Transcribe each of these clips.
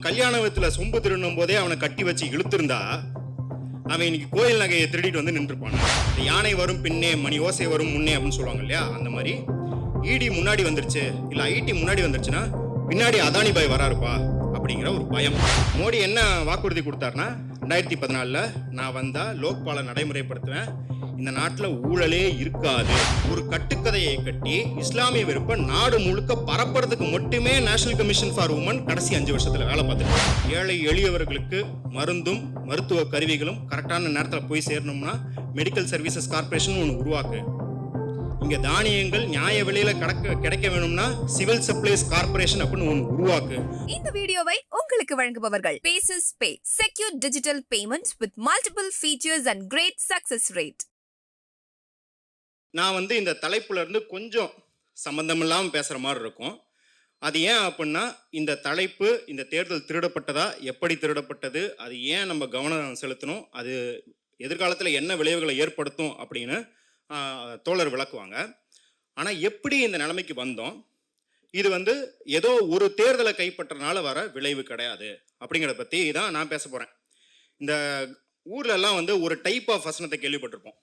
கல்யாணத்துல சொம்பு திருடும் போதே அவனை கட்டி வச்சு இழுத்திருந்தா அவன் இன்னைக்கு கோயில் நகையை திருடிட்டு வந்து நின்றுப்பான். இந்த யானை வரும் பின்னே மணி ஓசை வரும் முன்னே அப்படின்னு சொல்லுவாங்க இல்லையா, அந்த மாதிரி இடி முன்னாடி வந்துருச்சு இல்ல ஐடி முன்னாடி வந்துருச்சுன்னா பின்னாடி அதானி பாய் வராருப்பா அப்படிங்கிற ஒரு பயம். மோடி என்ன வாக்குறுதி கொடுத்தாருன்னா 2014 நான் வந்தா லோக்பாலை நடைமுறைப்படுத்துவேன், இந்த நாட்டில் ஊழலே இருக்காது. ஒரு கட்டுக்கதையை கட்டி இஸ்லாமிய வெறுப்பை நாடு முழுக்க பரப்புறதுக்கு மட்டுமே நேஷனல் கமிஷன் ஃபார் உமன் கடைசி 5 வருஷத்துல வேலை பார்த்துட்டு, ஏழை எளியவர்களுக்கு மருந்தும் மருத்துவ கருவிகளும் கரெக்டான நேரத்தில் போய் சேரணும்னா மெடிக்கல் சர்வீசஸ் கார்பரேஷன் ஒன்று உருவாக்கு. இங்க தானியங்கள் நியாய விலையில கிடைக்க வேணும்னா சிவில் சப்ளைஸ் கார்பரேஷன் அப்படின்னு ஒன்று உருவாக்கு. இந்த வீடியோவை உங்களுக்கு வழங்குபவர்கள் பேசஸ் பே, secure digital payments with multiple features and great success rate. நான் இந்த தலைப்புல இருந்து கொஞ்சம் சம்பந்தம் இல்லாமல் பேசுற மாதிரி இருக்கும். அது ஏன் அப்படின்னா, இந்த தலைப்பு இந்த தேர்தல் திருடப்பட்டதா, எப்படி திருடப்பட்டது, அது ஏன் நம்ம கவனம் செலுத்தணும், அது எதிர்காலத்தில் என்ன விளைவுகளை ஏற்படுத்தும் அப்படின்னு தோழர் விளக்குவாங்க. ஆனால் எப்படி இந்த நிலைமைக்கு வந்தோம், இது ஏதோ ஒரு தேர்தலை கைப்பற்றனால வர விளைவு கிடையாது அப்படிங்கிறத பற்றி தான் நான் பேச போகிறேன். இந்த ஊர்ல எல்லாம் ஒரு டைப் ஆஃப் வசனத்தை கேள்விப்பட்டிருப்போம்.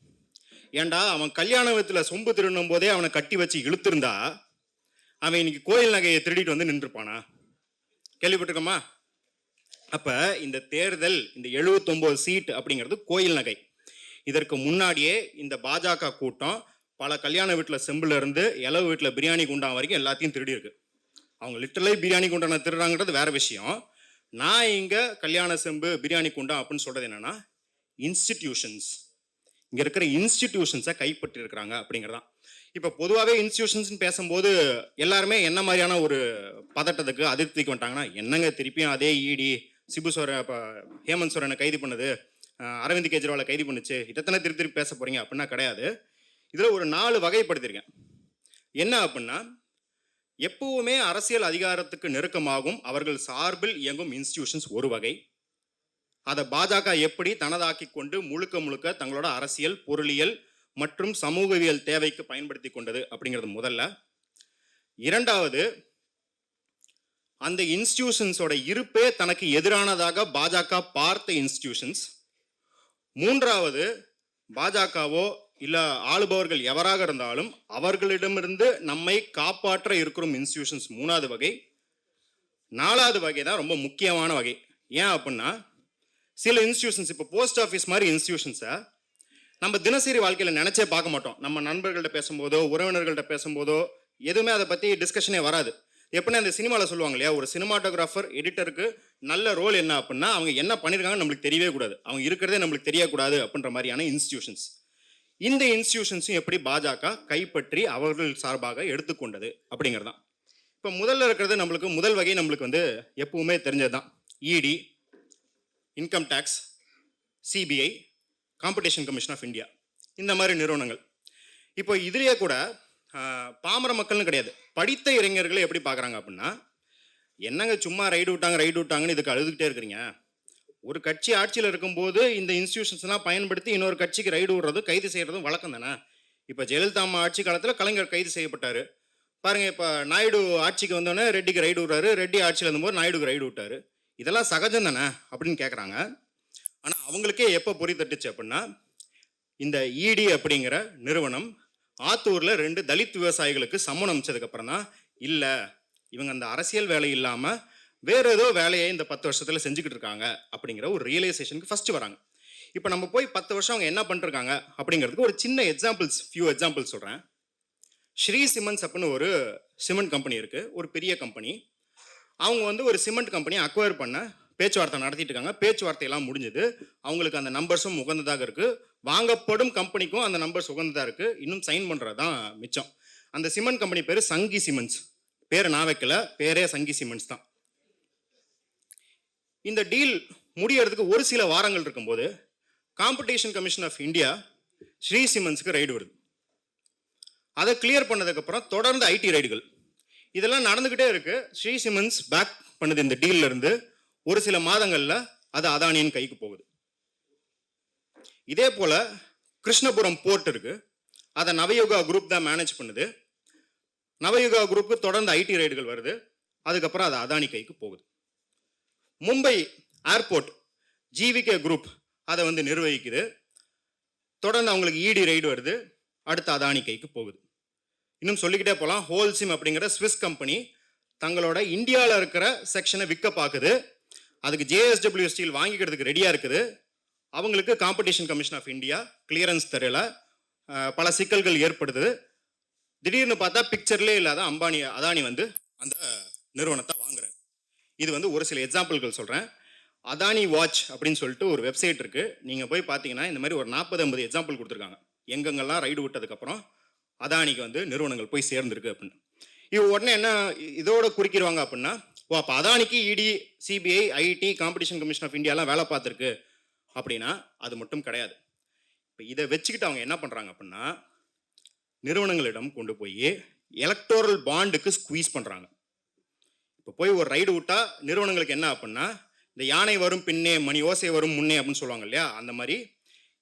ஏண்டா அவன் கல்யாணத்தில் சொம்பு திருடும் போதே அவனை கட்டி வச்சு இழுத்திருந்தா அவன் இன்னைக்கு கோயில் நகையை திருடிட்டு வந்து நின்றுப்பானா? கேள்விப்பட்டிருக்கோமா? அப்ப இந்த தேர்தல், இந்த 79 சீட் அப்படிங்கிறது கோயில் நகை. இதற்கு முன்னாடியே இந்த பாஜக கூட்டம் பல கல்யாண வீட்டில் செம்புல இருந்து இலவு வீட்டில் பிரியாணி குண்டான் வரைக்கும் எல்லாத்தையும் திருடி இருக்கு. அவங்க லிட்டரலி பிரியாணி குண்டான திருடுறாங்கிறது வேற விஷயம். நான் இங்க கல்யாண செம்பு பிரியாணி குண்டான் அப்படின்னு சொல்றது என்னன்னா, இன்ஸ்டிடியூஷன்ஸ், இங்க இருக்கிற இன்ஸ்டிடியூஷன்ஸை கைப்பற்றி இருக்கிறாங்க அப்படிங்கிறதான். இப்போ பொதுவாகவே இன்ஸ்டிடியூஷன்ஸ் பேசும்போது எல்லாருமே என்ன மாதிரியான ஒரு பதட்டத்துக்கு அதிருப்திக்கு வந்துட்டாங்கன்னா, என்னங்க திருப்பியும் அதே இடி சிபு சோரன், இப்போ ஹேமந்த் சோரனை கைது பண்ணுது, அரவிந்த் கெஜ்ரிவாலை கைது பண்ணுச்சு, இதைத்தானே திருப்பி பேச போறீங்க அப்படின்னா கிடையாது. இதில் ஒரு 4 வகைப்படுத்தியிருக்கேன். என்ன அப்படின்னா, எப்பவுமே அரசியல் அதிகாரத்துக்கு நெருக்கமாகும் அவர்கள் சார்பில் இயங்கும் இன்ஸ்டிடியூஷன்ஸ் ஒரு வகை. அதை பாஜக எப்படி தனதாக்கி கொண்டு முழுக்க முழுக்க தங்களோட அரசியல், பொருளியல் மற்றும் சமூகவியல் தேவைக்கு பயன்படுத்தி கொண்டது அப்படிங்கிறது முதல்ல. இரண்டாவது, அந்த இன்ஸ்டிடியூஷன்ஸோட இருப்பே தனக்கு எதிரானதாக பாஜக பார்த்த இன்ஸ்டிடியூஷன்ஸ். மூன்றாவது, பாஜகவோ இல்ல ஆளுபவர்கள் எவராக இருந்தாலும் அவர்களிடமிருந்து நம்மை காப்பாற்ற இருக்கிற இன்ஸ்டிடியூஷன்ஸ் மூணாவது வகை. நாலாவது வகை தான் ரொம்ப முக்கியமான வகை. ஏன் அப்படின்னா, சில இன்ஸ்டிடியூஷன்ஸ், இப்போ போஸ்ட் ஆஃபீஸ் மாதிரி இன்ஸ்டிடியூஷன்ஸை நம்ம தினசரி வாழ்க்கையில் நினைச்சே பார்க்க மாட்டோம். நம்ம நண்பர்கள்ட்ட பேசும்போதோ உறவினர்கள்ட்ட பேசும்போதோ எதுவுமே அதை பற்றி டிஸ்கஷனே வராது. எப்படின்னா அந்த சினிமாவில் சொல்லுவாங்க இல்லையா, ஒரு சினிமாட்டோகிராஃபர் எடிட்டருக்கு நல்ல ரோல் என்ன அப்படின்னா, அவங்க என்ன பண்ணியிருக்காங்க நம்மளுக்கு தெரியவே கூடாது, அவங்க இருக்கிறதே நம்மளுக்கு தெரியக்கூடாது அப்படின்ற மாதிரியான இன்ஸ்டிடியூஷன்ஸ். இந்த இன்ஸ்டிடியூஷன்ஸும் எப்படி பாஜக கைப்பற்றி அவர்கள் சார்பாக எடுத்துக்கொண்டது அப்படிங்கிறது தான். இப்போ முதல்ல இருக்கிறது நம்மளுக்கு முதல் வகை நம்மளுக்கு எப்பவுமே தெரிஞ்சது தான். ED, income tax, CBI, Competition commission of India, இந்த மாதிரி நிறுவனங்கள். இப்போ இதுலேயே கூட பாமர மக்கள்னு கிடையாது, படித்த இளைஞர்களை எப்படி பார்க்குறாங்க அப்படின்னா, என்னங்க சும்மா ரைடு விட்டாங்கன்னு இதுக்கு அழுதுகிட்டே இருக்கிறீங்க. ஒரு கட்சி ஆட்சியில் இருக்கும்போது இந்த இன்ஸ்டிடியூஷன்ஸ்லாம் பயன்படுத்தி இன்னொரு கட்சிக்கு ரைடு விடுறதும் கைது செய்கிறதும் வழக்கம் தானே. இப்போ ஜெயலலிதா அம்மா ஆட்சி காலத்தில் கலைஞர் கைது செய்யப்பட்டார் பாருங்கள். இப்போ நாயுடு ஆட்சிக்கு வந்தோடனே ரெட்டிக்கு ரைடு விடுறாரு, ரெட்டி ஆட்சியில் இருந்தபோது நாயுடுக்கு ரைடு விட்டார். இதெல்லாம் சகஜம் தானே அப்படின்னு கேட்குறாங்க. ஆனால் அவங்களுக்கே எப்போ பொறி தட்டுச்சு அப்படின்னா, இந்த இடி அப்படிங்கிற நிறுவனம் ஆத்தூரில் 2 தலித் விவசாயிகளுக்கு சம்மன் அமைச்சதுக்கப்புறம் தான், இல்லை இவங்க அந்த அரசியல் வேலை இல்லாமல் வேற ஏதோ வேலையை இந்த 10 வருஷத்தில் செஞ்சுக்கிட்டு இருக்காங்க அப்படிங்கிற ஒரு ரியலைசேஷனுக்கு ஃபர்ஸ்ட் வராங்க. இப்போ நம்ம போய் 10 வருஷம் அவங்க என்ன பண்ணிருக்காங்க அப்படிங்கிறதுக்கு ஒரு சின்ன ஃபியூ எக்ஸாம்பிள்ஸ் சொல்கிறேன். ஸ்ரீ சிமெண்ட்ஸ் அப்படின்னு ஒரு சிமெண்ட் கம்பெனி இருக்குது, ஒரு பெரிய கம்பெனி. அவங்க ஒரு சிமெண்ட் கம்பெனியை அக்வயர் பண்ண பேச்சுவார்த்தை நடத்திட்டு இருக்காங்க. பேச்சுவார்த்தையெல்லாம் முடிஞ்சது. அவங்களுக்கு அந்த நம்பர்ஸும் உகந்ததாக இருக்குது, வாங்கப்படும் கம்பெனிக்கும் அந்த நம்பர்ஸ் உகந்ததாக இருக்குது. இன்னும் சைன் பண்ணுறது தான் மிச்சம். அந்த சிமெண்ட் கம்பெனி பேர் சங்கி சிமெண்ட்ஸ். பேர் நான் வைக்கல, பேரே சங்கி சிமெண்ட்ஸ் தான். இந்த டீல் முடியறதுக்கு ஒரு சில வாரங்கள் இருக்கும்போது competition commission of India Shree சிமெண்ட்ஸ்க்கு ரைடு வருது. அதை கிளியர் பண்ணதுக்கப்புறம் தொடர்ந்து ஐடி ரைடுகள் இதெல்லாம் நடந்துக்கிட்டே இருக்கு. ஸ்ரீ சிமெண்ட்ஸ் பேக் பண்ணுது இந்த டீல்ல இருந்து. ஒரு சில மாதங்களில் அது அதானியின் கைக்கு போகுது. இதே போல கிருஷ்ணபுரம் போர்ட் இருக்கு, அதை நவயுகா குரூப் தான் மேனேஜ் பண்ணுது. நவயுகா குரூப்புக்கு தொடர்ந்து ஐடி ரைடுகள் வருது. அதுக்கப்புறம் அது அதானி கைக்கு போகுது. மும்பை ஏர்போர்ட் ஜிவிகே குரூப் அதை வந்து நிர்வகிக்குது. தொடர்ந்து அவங்களுக்கு இடி ரைடு வருது. அடுத்து அதானி கைக்கு போகுது. இன்னும் சொல்லிக்கிட்டே போகலாம். ஹோல்சிம் அப்படிங்கிற ஸ்விஸ் கம்பெனி தங்களோட இந்தியாவில் இருக்கிற செக்ஷனை விற்க பார்க்குது. அதுக்கு ஜேஎஸ்டபிள்யூ ஸ்டீல் வாங்கிக்கிறதுக்கு ரெடியாக இருக்குது. அவங்களுக்கு Competition commission of India clearance தரல. பல சிக்கல்கள் ஏற்படுது. திடீர்னு பார்த்தா பிக்சர்லேயே இல்லாத அதானி வந்து அந்த நிறுவனத்தை வாங்குறாரு. இது வந்து ஒரு சில எக்ஸாம்பிள்கள் சொல்கிறேன். அதானி வாட்ச் அப்படின்னு சொல்லிட்டு ஒரு வெப்சைட் இருக்குது. நீங்கள் போய் பார்த்தீங்கன்னா இந்த மாதிரி ஒரு 40-50 எக்ஸாம்பிள் கொடுத்துருக்காங்க. எங்கெங்கெல்லாம் ரைடு விட்டதுக்கப்புறம் அதானிக்கு வந்து நிறுவனங்கள் போய் சேர்ந்துருக்கு அப்படின்னு. இது உடனே என்ன இதோட குறிக்கிடுவாங்க அப்படின்னா, ஓ அப்போ அதானிக்கு ED, CBI, IT, competition commission of இந்தியாலாம் வேலை பார்த்துருக்கு அப்படின்னா அது மட்டும் கிடையாது. இப்போ இதை வச்சுக்கிட்டு அவங்க என்ன பண்ணுறாங்க அப்படின்னா, நிறுவனங்களிடம் கொண்டு போய் எலக்டோரல் பாண்டுக்கு ஸ்குவீஸ் பண்ணுறாங்க. இப்போ போய் ஒரு ரைடு விட்டா நிறுவனங்களுக்கு என்ன அப்படின்னா, இந்த யானை வரும் பின்னே மணி ஓசை வரும் முன்னே அப்படின்னு சொல்லுவாங்க இல்லையா, அந்த மாதிரி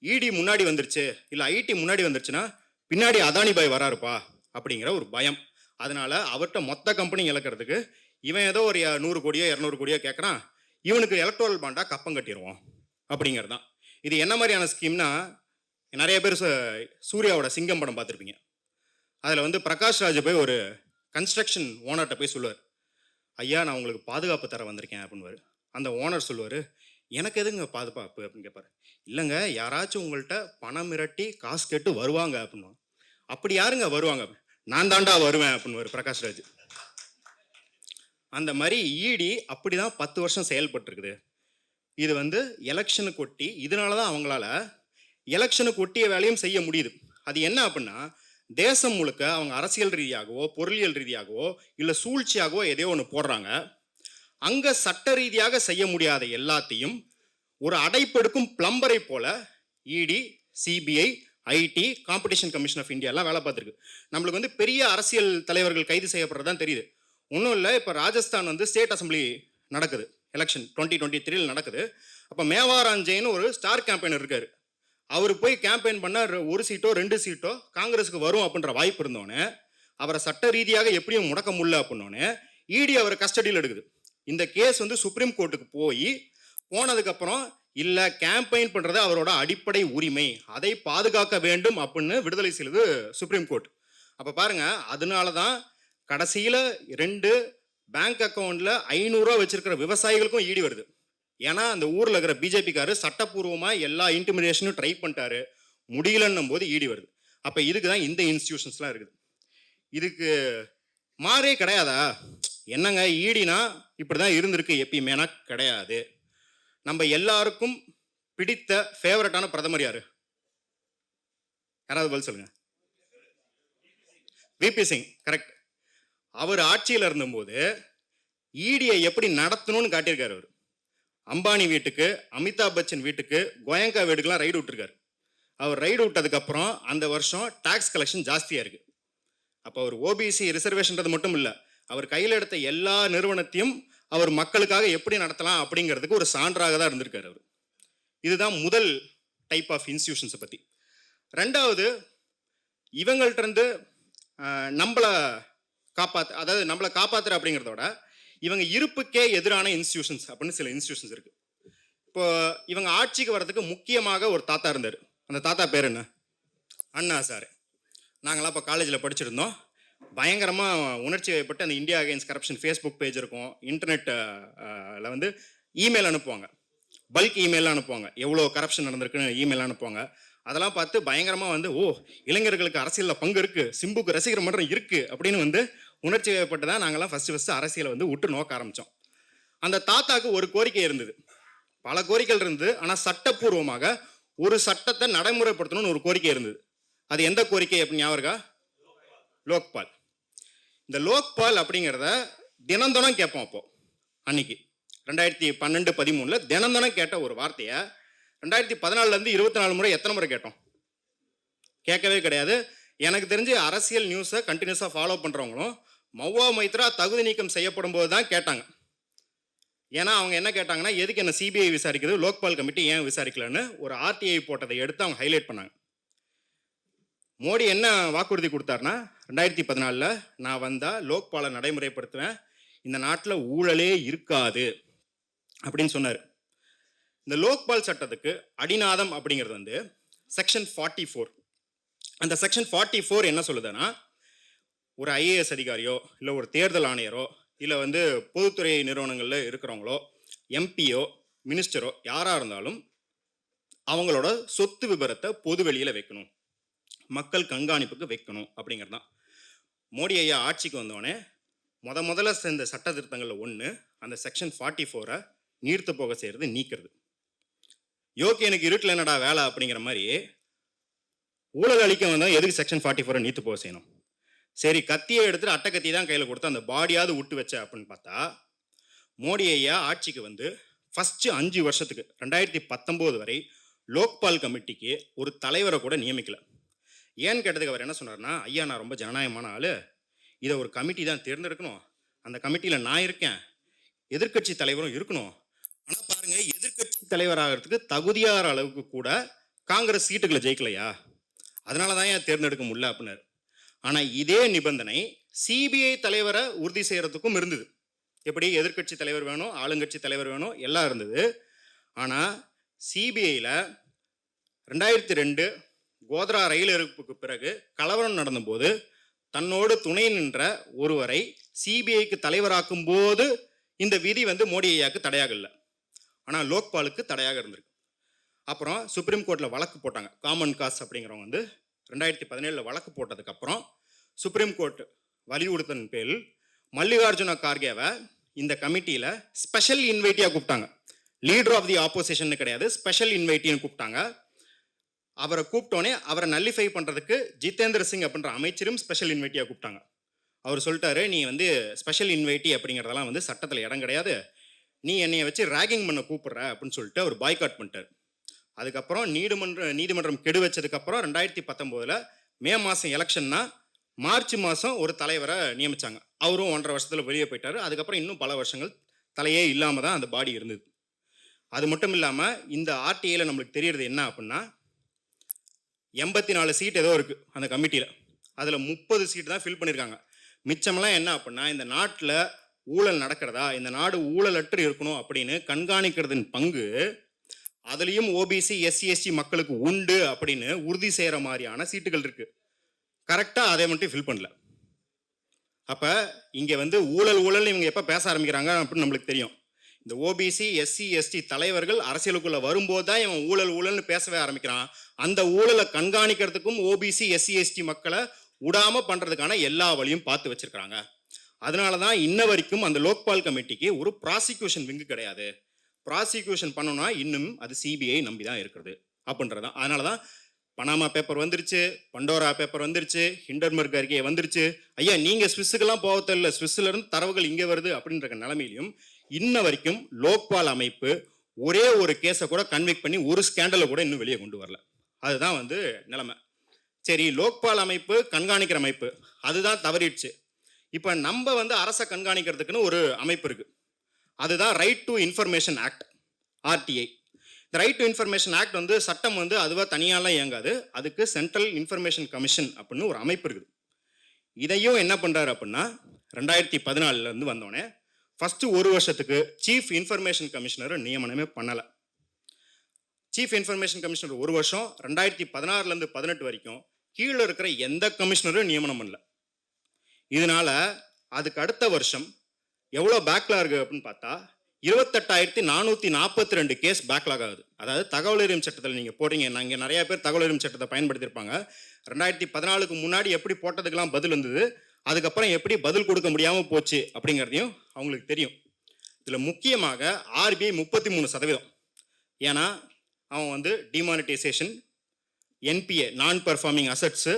இடி முன்னாடி வந்துருச்சு இல்லை ஐடி முன்னாடி வந்துருச்சுன்னா பின்னாடி அதானி பாய் வராருப்பா அப்படிங்கிற ஒரு பயம். அதனால அவர்கிட்ட மொத்த கம்பெனி இழக்கிறதுக்கு இவன் ஏதோ ஒரு 100 கோடியோ 200 கோடியோ கேட்குறான், இவனுக்கு எலக்ட்ரல் பாண்டா கப்பம் கட்டிடுவோம் அப்படிங்கிறது தான். இது என்ன மாதிரியான ஸ்கீம்னா, நிறைய பேர் சூர்யாவோட சிங்கம் படம் பார்த்துருப்பீங்க. அதில் வந்து பிரகாஷ் ராஜ் போய் ஒரு கன்ஸ்ட்ரக்ஷன் ஓனர்கிட்ட போய் சொல்லுவார், ஐயா நான் உங்களுக்கு பாதுகாப்பு தர வந்திருக்கேன் அப்படின்வார். அந்த ஓனர் சொல்லுவார், எனக்கு எதுங்க பாதுகாப்பு அப்படின்னு கேட்பாரு. இல்லைங்க யாராச்சும் உங்கள்கிட்ட பணம் மிரட்டி காசு கேட்டு வருவாங்க அப்படின்னு. அப்படி யாருங்க வருவாங்க? நான் தாண்டா வருவேன் அப்படின்வார் பிரகாஷ்ராஜ். அந்த மாதிரி இடி அப்படி தான் 10 வருஷம் செயல்பட்டுருக்குது. இது வந்து எலெக்ஷனுக்கு ஒட்டி, இதனால தான் அவங்களால எலெக்ஷனுக்கு ஒட்டிய வேலையும் செய்ய முடியுது. அது என்ன அப்படின்னா, தேசம் முழுக்க அவங்க அரசியல் ரீதியாகவோ பொருளியல் ரீதியாகவோ இல்லை சூழ்ச்சியாகவோ எதையோ ஒன்று போடுறாங்க. அங்கே சட்ட ரீதியாக செய்ய முடியாத எல்லாத்தையும் ஒரு அடைப்பெடுக்கும் பிளம்பரை போல ED, CBI, IT, competition commission of India எல்லாம் வேலை பார்த்துருக்கு. நம்மளுக்கு வந்து பெரிய அரசியல் தலைவர்கள் கைது செய்யப்படுறதான் தெரியுது. ஒன்றும் இல்லை, இப்போ ராஜஸ்தான் வந்து ஸ்டேட் அசம்பிளி நடக்குது, எலெக்ஷன் 2023 நடக்குது. அப்போ மேவாரான் ஜெயின் ஒரு ஸ்டார் கேம்பெயினர் இருக்காரு. அவர் போய் கேம்பெயின் பண்ண 1 சீட்டோ 2 சீட்டோ காங்கிரஸுக்கு வரும் அப்படின்ற வாய்ப்பு இருந்தோன்னே அவரை சட்ட ரீதியாக எப்படியும் முடக்க முடியல அப்படின்னோடனே இடி அவரை கஸ்டடியில் எடுக்குது. இந்த கேஸ் வந்து சுப்ரீம் கோர்ட்டுக்கு போனதுக்கப்புறம் இல்லை கேம்பெயின் பண்ணுறது அவரோட அடிப்படை உரிமை, அதை பாதுகாக்க வேண்டும் அப்படின்னு விடுதலை செய்யுது சுப்ரீம் கோர்ட். அப்போ பாருங்க, அதனால தான் கடைசியில் 2 பேங்க் அக்கௌண்ட்டில் 500 ரூபா வச்சிருக்கிற விவசாயிகளுக்கும் ஈடி வருது. ஏன்னா அந்த ஊரில் இருக்கிற பிஜேபிக்காரு சட்டப்பூர்வமாக எல்லா இன்டிமிடேஷனும் ட்ரை பண்ணிட்டாரு, முடியலன்னும் போது ஈடி வருது. அப்போ இதுக்கு தான் இந்த இன்ஸ்டிடியூஷன்ஸ்லாம் இருக்குது. இதுக்கு மாறே கிடையாதா? என்னங்க ஈடினா இப்படி தான் இருந்திருக்கு எப்பயுமேனா கிடையாது. நம்ம எல்லாருக்கும் பிடித்த ஃபேவரட்டான பிரதமர் யாரு? யாராவது பதில் சொல்லுங்க. VP Singh, correct. அவர் ஆட்சியில் இருந்தபோது ஈடியை எப்படி நடத்தணும்னு காட்டியிருக்காரு. அவர் அம்பானி வீட்டுக்கு, அமிதாப் பச்சன் வீட்டுக்கு, கோயங்கா வீட்டுக்குலாம் ரைடு விட்டுருக்காரு. அவர் ரைடு விட்டதுக்கப்புறம் அந்த வருஷம் டாக்ஸ் கலெக்ஷன் ஜாஸ்தியாக இருக்குது. அப்போ அவர் ஓபிசி ரிசர்வேஷன்றது மட்டும் இல்லை, அவர் கையில் எடுத்த எல்லா நிறுவனத்தையும் அவர் மக்களுக்காக எப்படி நடத்தலாம் அப்படிங்கிறதுக்கு ஒரு சான்றாக தான் இருந்திருக்காரு அவர். இதுதான் முதல் டைப் ஆஃப் இன்ஸ்டிடியூஷன்ஸை பற்றி. ரெண்டாவது, இவங்கள்ட்ட இருந்து நம்மளை காப்பாற்றுற அப்படிங்கிறதோட இவங்க இருப்புக்கே எதிரான இன்ஸ்டிடியூஷன்ஸ் அப்படின்னு சில இன்ஸ்டிடியூஷன்ஸ் இருக்குது. இப்போ இவங்க ஆட்சிக்கு வர்றதுக்கு முக்கியமாக ஒரு தாத்தா இருந்தார். அந்த தாத்தா பேர் என்ன? அண்ணா சார். நாங்களாம் இப்போ காலேஜில் படிச்சிருந்தோம். பயங்கரமாக உணர்ச்சி வயப்பட்டு அந்த India against corruption Facebook page இருக்கும், இன்டர்நெட்டில் வந்து இமெயில் அனுப்புவாங்க, பல்க் இமெயில் அனுப்புவாங்க, எவ்வளோ கரப்ஷன் நடந்திருக்குன்னு இமெயில் அனுப்புவாங்க. அதெல்லாம் பார்த்து பயங்கரமாக வந்து, ஓ இளைஞர்களுக்கு அரசியலில் பங்கு இருக்குது, சிம்புக்கு ரசிகர் மன்றம் இருக்குது அப்படின்னு வந்து உணர்ச்சி வயப்பட்டு தான் நாங்கள்லாம் ஃபஸ்ட்டு அரசியலை வந்து உற்று நோக்க ஆரம்பித்தோம். அந்த தாத்தாவுக்கு ஒரு கோரிக்கை இருந்தது, பல கோரிக்கைகள் இருந்தது. ஆனால் சட்டப்பூர்வமாக ஒரு சட்டத்தை நடைமுறைப்படுத்தணும்னு ஒரு கோரிக்கை இருந்தது. அது எந்த கோரிக்கை அப்படின்னு ஞாபகம் இருக்கா? லோக்பால். இந்த லோக்பால் அப்படிங்கிறத தினந்தனம் கேட்போம். அப்போது அன்னைக்கு 2012-13 தினந்தனம் கேட்ட ஒரு வார்த்தையை 2014 24 முறை எத்தனை முறை கேட்டோம்? கேட்கவே கிடையாது. எனக்கு தெரிஞ்சு அரசியல் நியூஸை கண்டினியூஸாக ஃபாலோ பண்ணுறவங்களும் மௌவா மைத்ரா தகுதி நீக்கம் செய்யப்படும் போது தான் கேட்டாங்க. ஏன்னா அவங்க என்ன கேட்டாங்கன்னா, எதுக்கு என்ன சிபிஐ விசாரிக்குது, லோக்பால் கமிட்டி ஏன் விசாரிக்கலன்னு ஒரு ஆர்டிஐ போட்டதை எடுத்து அவங்க ஹைலைட் பண்ணாங்க. மோடி என்ன வாக்குறுதி கொடுத்தாருன்னா, 2014 நான் வந்தால் லோக்பாலை நடைமுறைப்படுத்துவேன், இந்த நாட்டில் ஊழலே இருக்காது அப்படின்னு சொன்னார். இந்த லோக்பால் சட்டத்துக்கு அடிநாதம் அப்படிங்கிறது வந்து செக்ஷன் 44. அந்த செக்ஷன் 44 என்ன சொல்லுதுன்னா, ஒரு ஐஏஎஸ் அதிகாரியோ இல்லை ஒரு தேர்தல் ஆணையரோ இல்லை வந்து பொதுத்துறை நிறுவனங்களில் இருக்கிறவங்களோ எம்பியோ மினிஸ்டரோ யாராக இருந்தாலும் அவங்களோட சொத்து விபரத்தை பொது வெளியில் வைக்கணும், மக்கள் கண்காணிப்புக்கு வைக்கணும் அப்படிங்கிறது தான். மோடி ஐயா ஆட்சிக்கு வந்தோடனே முதல்ல சேர்ந்த சட்ட திருத்தங்களில் ஒன்று அந்த செக்ஷன் 44 நீர்த்து போக செய்கிறது, நீக்கிறது. யோகி எனக்கு இருட்டில் என்னடா வேலை அப்படிங்கிற மாதிரி ஊழல் அளிக்க வந்தால் எதுக்கு செக்ஷன் 44 நீர்த்து போக செய்யணும்? சரி, கத்தியை எடுத்துட்டு அட்டை கத்தி தான் கையில் கொடுத்து அந்த பாடியாவது விட்டு வச்ச அப்படின்னு பார்த்தா, மோடி ஐயா ஆட்சிக்கு வந்து ஃபஸ்ட்டு 5 வருஷத்துக்கு 2019 வரை லோக்பால் கமிட்டிக்கு ஒரு தலைவரை கூட நியமிக்கல. ஏன்னு கேட்டதுக்கு அவர் என்ன சொன்னார்னா, ஐயா நான் ரொம்ப ஜனநாயகமான ஆள், இதை ஒரு கமிட்டி தான் தேர்ந்தெடுக்கணும், அந்த கமிட்டியில் நான் இருக்கேன், எதிர்க்கட்சி தலைவரும் இருக்கணும். ஆனால் பாருங்க, எதிர்க்கட்சி தலைவராகிறதுக்கு தகுதியாகிற அளவுக்கு கூட காங்கிரஸ் சீட்டுகளை ஜெயிக்கலையா, அதனால தான் ஏன் தேர்ந்தெடுக்க முடியல அப்படின்னாரு. ஆனால் இதே நிபந்தனை சிபிஐ தலைவரை உறுதி செய்கிறதுக்கும் இருந்தது. எப்படி எதிர்க்கட்சி தலைவர் வேணும், ஆளுங்கட்சி தலைவர் வேணும், எல்லாம் இருந்தது. ஆனால் சிபிஐயில் 2002 கோத்ரா ரயில் எரிப்புக்கு பிறகு கலவரம் நடந்தபோது தன்னோடு துணை நின்ற ஒருவரை சிபிஐக்கு தலைவராக்கும் போது இந்த விதி வந்து மோடி ஐயாவுக்கு தடையாக இல்லை, ஆனால் லோக்பாலுக்கு தடையாக இருந்திருக்கு. அப்புறம் சுப்ரீம் கோர்ட்டில் வழக்கு போட்டாங்க. காமன் காஸ் அப்படிங்கிறவங்க வந்து 2017 வழக்கு போட்டதுக்கப்புறம் சுப்ரீம் கோர்ட் வலியுறுத்தின் பேரில் மல்லிகார்ஜுன கார்கேவை இந்த கமிட்டியில் ஸ்பெஷல் இன்வைட்டியாக கூப்பிட்டாங்க. லீடர் ஆஃப் தி ஆப்போசிஷன் கிடையாது, ஸ்பெஷல் இன்வைட்டின்னு கூப்பிட்டாங்க. அவரை கூப்பிட்டோன்னே அவரை நல்லிஃபை பண்ணுறதுக்கு ஜிதேந்திர சிங் அப்படின்ற அமைச்சரும் ஸ்பெஷல் இன்வைட்டியாக கூப்பிட்டாங்க. அவர் சொல்லிட்டாரு, நீ வந்து ஸ்பெஷல் இன்வைட்டி அப்படிங்கிறதெல்லாம் வந்து சட்டத்தில் இடம் கிடையாது, நீ என்னைய வச்சு ரேகிங் பண்ண கூப்பிட்ற அப்படின்னு சொல்லிட்டு அவர் பாய்காட் பண்ணிட்டார். அதுக்கப்புறம் நீதிமன்றம் கெடு வச்சதுக்கப்புறம் 2019 மே மாதம் எலெக்ஷன்னா மார்ச் மாதம் ஒரு தலைவரை நியமித்தாங்க. அவரும் 1.5 வருஷத்தில் வெளியே போயிட்டார். அதுக்கப்புறம் இன்னும் பல வருஷங்கள் தலையே இல்லாமல் தான் அந்த பாடி இருந்தது. அது மட்டும் இல்லாமல் இந்த ஆர்டிஐயில் நம்மளுக்கு தெரியறது என்ன அப்படின்னா, 84 சீட் ஏதோ இருக்குது அந்த கமிட்டியில், அதில் 30 சீட் தான் ஃபில் பண்ணியிருக்காங்க. மிச்சமெல்லாம் என்ன அப்படின்னா, இந்த நாட்டில் ஊழல் நடக்கிறதா, இந்த நாடு ஊழலற்று இருக்கணும் அப்படின்னு கண்காணிக்கிறதுன்னு பங்கு அதுலேயும் ஓபிசி எஸ்சி எஸ்டி மக்களுக்கு உண்டு அப்படின்னு உறுதி செய்கிற மாதிரியான சீட்டுகள் இருக்குது. கரெக்டாக அதை மட்டும் ஃபில் பண்ணல. அப்போ இங்கே வந்து ஊழல் இவங்க எப்போ பேச ஆரம்பிக்கிறாங்க அப்படின்னு நம்மளுக்கு தெரியும். இந்த ஓபிசி எஸ்சி எஸ்டி தலைவர்கள் அரசியலுக்குள்ளே வரும்போது தான் இவன் ஊழல்னு பேசவே ஆரம்பிக்கிறான். அந்த ஊழலை கண்காணிக்கிறதுக்கும் ஓபிசி எஸ்சி எஸ்டி மக்களை விடாமல் பண்ணுறதுக்கான எல்லா வழியும் பார்த்து வச்சுருக்காங்க. அதனால தான் இன்ன வரைக்கும் அந்த லோக்பால் கமிட்டிக்கு ஒரு ப்ராசிக்யூஷன் விங்கு கிடையாது. ப்ராசிக்யூஷன் பண்ணோன்னா இன்னும் அது சிபிஐ நம்பி தான் இருக்கிறது அப்படின்றது தான். அதனால தான் பனாமா பேப்பர் வந்துருச்சு, பண்டோரா பேப்பர் வந்துருச்சு, ஹிண்டன்பர்க் அறிக்கை வந்துருச்சு. ஐயா நீங்கள் ஸ்விஸ்ஸுக்கெல்லாம் போகத்தில்ல, ஸ்விஸ்ஸிலேருந்து தரவுகள் இங்கே வருது அப்படின்ற நிலைமையிலையும் இன்ன வரைக்கும் லோக்பால் அமைப்பு ஒரே ஒரு கேஸை கூட கன்விக்ட் பண்ணி ஒரு ஸ்கேண்டலை கூட இன்னும் வெளியே கொண்டு வரல. அதுதான் வந்து நிலைமை. சரி, லோக்பால் அமைப்பு கண்காணிக்கிற அமைப்பு அதுதான் தவறிடுச்சு. இப்போ நம்ம வந்து அரசை கண்காணிக்கிறதுக்குன்னு ஒரு அமைப்பு இருக்குது, அதுதான் right to information act, RTI. இந்த ரைட் டு இன்ஃபர்மேஷன் ஆக்ட் வந்து சட்டம் வந்து அதுவாக தனியாலாம் இயங்காது, அதுக்கு சென்ட்ரல் இன்ஃபர்மேஷன் கமிஷன் அப்படின்னு ஒரு அமைப்பு இருக்குது. இதையும் என்ன பண்ணுறாரு அப்படின்னா, 2014 வந்தோடனே ஃபஸ்ட்டு ஒரு வருஷத்துக்கு சீஃப் இன்ஃபர்மேஷன் கமிஷனர் நியமனமே பண்ணலை. சீஃப் இன்ஃபர்மேஷன் கமிஷனர் ஒரு வருஷம், 2016 18 வரைக்கும் கீழே இருக்கிற எந்த கமிஷனரும் நியமனம் பண்ணல. இதனால அதுக்கு அடுத்த வருஷம் எவ்வளோ பேக்லாக் இருக்குது அப்படின்னு பார்த்தா 28,442 கேஸ் பேக்லாக் ஆகுது. அதாவது தகவல் அறியும் சட்டத்தில் நீங்கள் போட்டீங்க, நாங்கள் நிறையா பேர் தகவல் அறியும் சட்டத்தை பயன்படுத்தியிருப்பாங்க. 2014 முன்னாடி எப்படி போட்டதுக்கெல்லாம் பதில் இருந்தது, அதுக்கப்புறம் எப்படி பதில் கொடுக்க முடியாமல் போச்சு அப்படிங்கிறதையும் அவங்களுக்கு தெரியும். இதில் முக்கியமாக ஆர்பிஐ 33%. ஏன்னா அவன் வந்து டிமானிட்டைசேஷன், என்பிஏ நான் பெர்ஃபார்மிங் அசட்ஸு,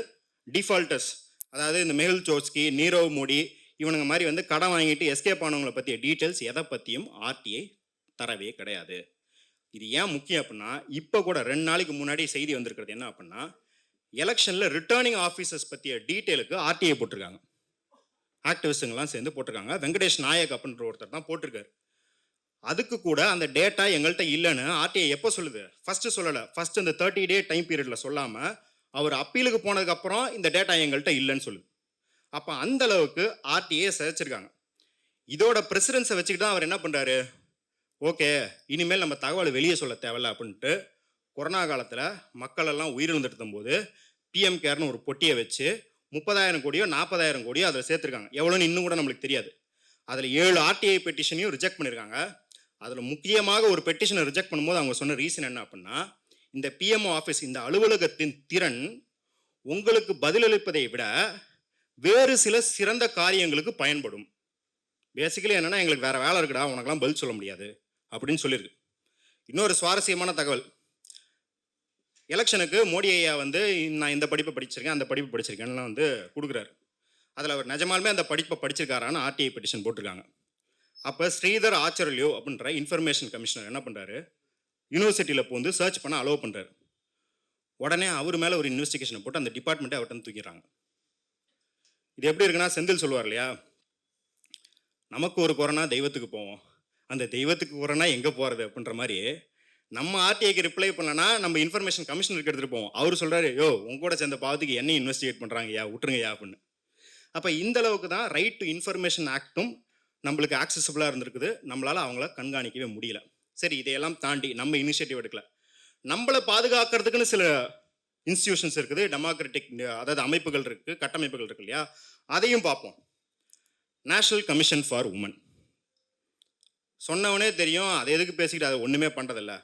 டிஃபால்டர்ஸ், அதாவது இந்த மெஹுல் சோஸ்கி, நீரவ் மோடி இவனுங்க மாதிரி வந்து கடன் வாங்கிட்டு எஸ்கேப் ஆனவங்களை பற்றிய டீட்டெயில்ஸ் எதை பற்றியும் ஆர்டிஐ தரவே கிடையாது. இது ஏன் முக்கியம் அப்படின்னா, இப்போ கூட 2 நாளைக்கு முன்னாடி செய்தி வந்திருக்கிறது என்ன அப்படின்னா, எலெக்ஷனில் ரிட்டர்னிங் ஆஃபீஸர்ஸ் பற்றிய டீட்டெயிலுக்கு ஆர்டிஐ போட்டிருக்காங்க. ஆக்டிவிஸ்டுங்கெல்லாம் சேர்ந்து போட்டிருக்காங்க. வெங்கடேஷ் நாயக் அப்படின்ற ஒருத்தர் தான் போட்டிருக்காரு. அதுக்கு கூட அந்த டேட்டா எங்கள்கிட்ட இல்லைன்னு ஆர்டிஐ எப்போ சொல்லுது? ஃபஸ்ட்டு சொல்லலை. ஃபஸ்ட்டு இந்த 30 டே டைம் பீரியடில் சொல்லாமல் அவர் அப்பீலுக்கு போனதுக்கப்புறம் இந்த டேட்டா எங்கள்கிட்ட இல்லைன்னு சொல்லுது. அப்போ அந்த அளவுக்கு ஆர்டிஐ சிதைச்சிருக்காங்க. இதோட பிரசிடென்ஸை வச்சுக்கிட்டு தான் அவர் என்ன பண்ணுறாரு, ஓகே, இனிமேல் நம்ம தகவலை வெளியே சொல்ல தேவையில்ல அப்படின்ட்டு கொரோனா காலத்தில் மக்கள் எல்லாம் உயிரிழந்துட்டு இருக்கும்போது பிஎம் கேர்னு ஒரு பொட்டியை வச்சு 30,000 கோடியோ 40,000 கோடியோ அதில் சேர்த்துருக்காங்க. எவ்வளோன்னு இன்னும் கூட நம்மளுக்கு தெரியாது. அதில் 7 ஆர்டிஐ பெட்டிஷனையும் ரிஜெக்ட் பண்ணியிருக்காங்க. அதில் முக்கியமாக ஒரு பெட்டிஷனை ரிஜெக்ட் பண்ணும்போது அவங்க சொன்ன ரீசன் என்ன அப்படின்னா, இந்த பிஎம்ஓ ஆஃபீஸ், இந்த அலுவலகத்தின் திறன் உங்களுக்கு பதிலளிப்பதை விட வேறு சில சிறந்த காரியங்களுக்கு பயன்படும். பேசிக்கலி என்னன்னா, எங்களுக்கு வேற வேலை இருக்குடா, உனக்கெல்லாம் பதில் சொல்ல முடியாது அப்படின்னு சொல்லியிருக்கு. இன்னொரு சுவாரஸ்யமான தகவல், எலெக்ஷனுக்கு மோடி ஐயா வந்து நான் இந்த படிப்பை படிச்சிருக்கேன், அந்த படிப்பு படிச்சிருக்கேன்லாம் வந்து கொடுக்குறாரு. அதில் அவர் நிஜமாலுமே அந்த படிப்பை படிச்சிருக்காரான்னு ஆர்டிஐ பெட்டிஷன் போட்டிருக்காங்க. அப்போ ஸ்ரீதர் ஆச்சரல்யோ அப்படின்ற இன்ஃபர்மேஷன் கமிஷனர் என்ன பண்ணுறாரு, யூனிவர்சிட்டியில் போந்து சர்ச் பண்ண அலோவ் பண்ணுறாரு. உடனே அவர் மேலே ஒரு இன்வெஸ்டிகேஷனை போட்டு அந்த டிபார்ட்மெண்ட்டை அவர்கிட்ட தூக்கிடுறாங்க. இது எப்படி இருக்குன்னா, செந்தில் சொல்லுவார் இல்லையா, நமக்கு ஒரு கொரோனா தெய்வத்துக்கு போவோம், அந்த தெய்வத்துக்கு கொரோனா எங்கே போகிறது அப்படின்ற மாதிரி நம்ம ஆர்டிஐக்கு ரிப்ளை பண்ணலன்னா நம்ம இன்ஃபர்மேஷன் கமிஷனருக்கு எடுத்துகிட்டு போவோம். அவர் சொல்கிறாரு, யோ உங்க கூட சேர்ந்த பாவத்துக்கு என்ன இன்வெஸ்டிகேட் பண்ணுறாங்கய்யா, விட்டுருங்கய்யா அப்படின்னு. அப்போ இந்த அளவுக்கு தான் ரைட் டு இன்ஃபர்மேஷன் ஆக்டும் நம்மளுக்கு ஆக்சசபிளாக இருந்திருக்குது. நம்மளால் அவங்கள கண்காணிக்கவே முடியல. சரி, இதையெல்லாம் தாண்டி நம்ம இனிஷியேட்டிவ் எடுக்கல. நம்மளை பாதுகாக்கிறதுக்குன்னு சில இன்ஸ்டிடியூஷன்ஸ் இருக்குது, டெமோக்ராட்டிக் அதாவது அமைப்புகள் இருக்குது, கட்டமைப்புகள் இருக்கு இல்லையா, அதையும் பார்ப்போம். நேஷனல் கமிஷன் ஃபார் உமன் சொன்னவனே தெரியும், அதை எதுக்கு பேசிக்கிட்டு அதை ஒன்றுமே பண்ணுறதில்ல.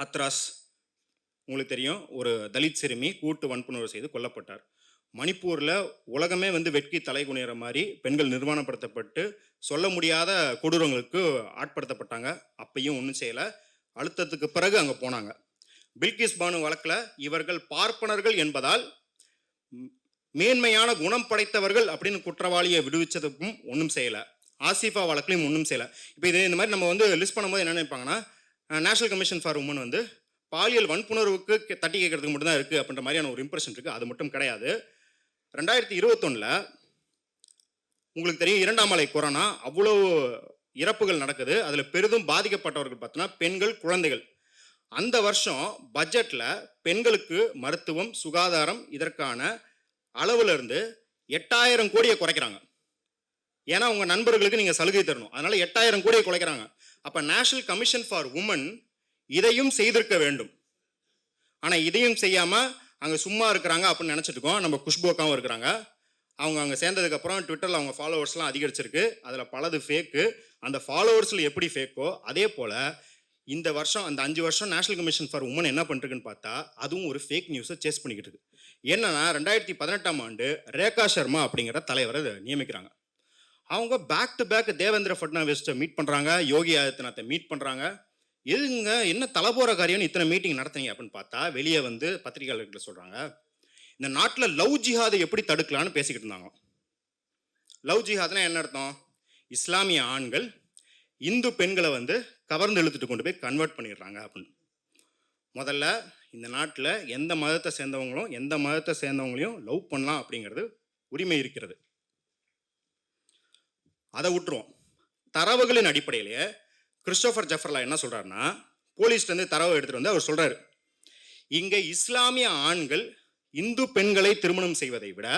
ஹத்ராஸ் உங்களுக்கு தெரியும், ஒரு தலித் சிறுமி கூட்டு வன்புணர்வு செய்து கொல்லப்பட்டார். மணிப்பூரில் உலகமே வந்து வெட்கி தலை குனிகிற மாதிரி பெண்கள் நிர்வாணப்படுத்தப்பட்டு சொல்ல முடியாத கொடூரங்களுக்கு ஆட்படுத்தப்பட்டாங்க. அப்பையும் ஒன்றும் செய்யலை. அழுத்தத்துக்கு பிறகு அங்கே போனாங்க. பில்கிஸ் பானு வழக்கில் இவர்கள் பார்ப்பனர்கள் என்பதால் மேன்மையான குணம் படைத்தவர்கள் அப்படின்னு குற்றவாளியை விடுவிச்சதுக்கும் ஒன்றும் செய்யலை. ஆசிஃபா வழக்கிலையும் ஒன்றும் செய்யலை. இப்போ இது இந்த மாதிரி நம்ம வந்து லிஸ்ட் பண்ணும்போது என்ன நினைப்பாங்கன்னா, நேஷனல் கமிஷன் ஃபார் உமன் வந்து பாலியல் வன்புணர்வுக்கு தட்டி கேட்கறதுக்கு மட்டும்தான் இருக்குது அப்படின்ற மாதிரியான ஒரு இம்ப்ரெஷன் இருக்குது. அது மட்டும் கிடையாது. 2021 உங்களுக்கு தெரியும், 2ஆம் அலை கொரோனா, அவ்வளோ இறப்புகள் நடக்குது. அதில் பெரிதும் பாதிக்கப்பட்டவர்கள் பார்த்தோன்னா பெண்கள், குழந்தைகள். அந்த வருஷம் பட்ஜெட்டில் பெண்களுக்கு மருத்துவம், சுகாதாரம் இதற்கான அளவுல இருந்து 8,000 கோடியை குறைக்கிறாங்க. ஏன்னா உங்கள் நண்பர்களுக்கு நீங்கள் சலுகை தரணும், அதனால 8,000 கோடியை குறைக்கிறாங்க. அப்போ நேஷனல் கமிஷன் ஃபார் உமன் இதையும் செய்திருக்க வேண்டும். ஆனால் இதையும் செய்யாமல் அங்கே சும்மா இருக்கிறாங்க அப்படின்னு நினச்சிட்டு இருக்கோம். நம்ம குஷ்போக்காவும் இருக்கிறாங்க. அவங்க அங்கே சேர்ந்ததுக்கப்புறம் ட்விட்டரில் அவங்க ஃபாலோவர்ஸ்லாம் அதிகரிச்சிருக்கு. அதில் பலது ஃபேக்கு. அந்த ஃபாலோவர்ஸில் எப்படி ஃபேக்கோ அதே போல் இந்த வருஷம் அந்த 5 வருஷம் நேஷனல் கமிஷன் ஃபார் உமன் என்ன பண்ணிருக்குன்னு பார்த்தா அதுவும் ஒரு ஃபேக் நியூஸை சேஸ் பண்ணிக்கிட்டு இருக்கு. என்னன்னா 2018ஆம் ஆண்டு ரேகா சர்மா அப்படிங்கிற தலைவரை நியமிக்கிறாங்க. அவங்க பேக் டு பேக் தேவேந்திர ஃபட்னாவிஸை மீட் பண்ணுறாங்க, யோகி ஆதித்யநாத்தை மீட் பண்ணுறாங்க. எதுங்க என்ன தலை போகிற காரியம்னு இத்தனை மீட்டிங் நடத்துறீங்க அப்படின்னு பார்த்தா வெளியே வந்து பத்திரிகையாளர்கிட்ட சொல்கிறாங்க, இந்த நாட்டில் லவ் ஜிஹாதை எப்படி தடுக்கலான்னு பேசிக்கிட்டு இருந்தாங்க. லவ் ஜிஹாத்னா என்ன அர்த்தம்? இஸ்லாமிய ஆண்கள் இந்து பெண்களை வந்து கவர்ந்து இழுத்துட்டு கொண்டு போய் கன்வெர்ட் பண்ணிடுறாங்க அப்படின்னு. முதல்ல இந்த நாட்டில் எந்த மதத்தை சேர்ந்தவங்களையும் லவ் பண்ணலாம் அப்படிங்கிறது உரிமை இருக்கிறது. அதை விட்டுருவோம். தரவுகளின் அடிப்படையிலேயே கிறிஸ்டோபர் ஜெஃபர்லா என்ன சொல்கிறாருன்னா, போலீஸ்லேருந்து தரவு எடுத்துகிட்டு வந்து அவர் சொல்கிறாரு, இங்கே இஸ்லாமிய ஆண்கள் இந்து பெண்களை திருமணம் செய்வதை விட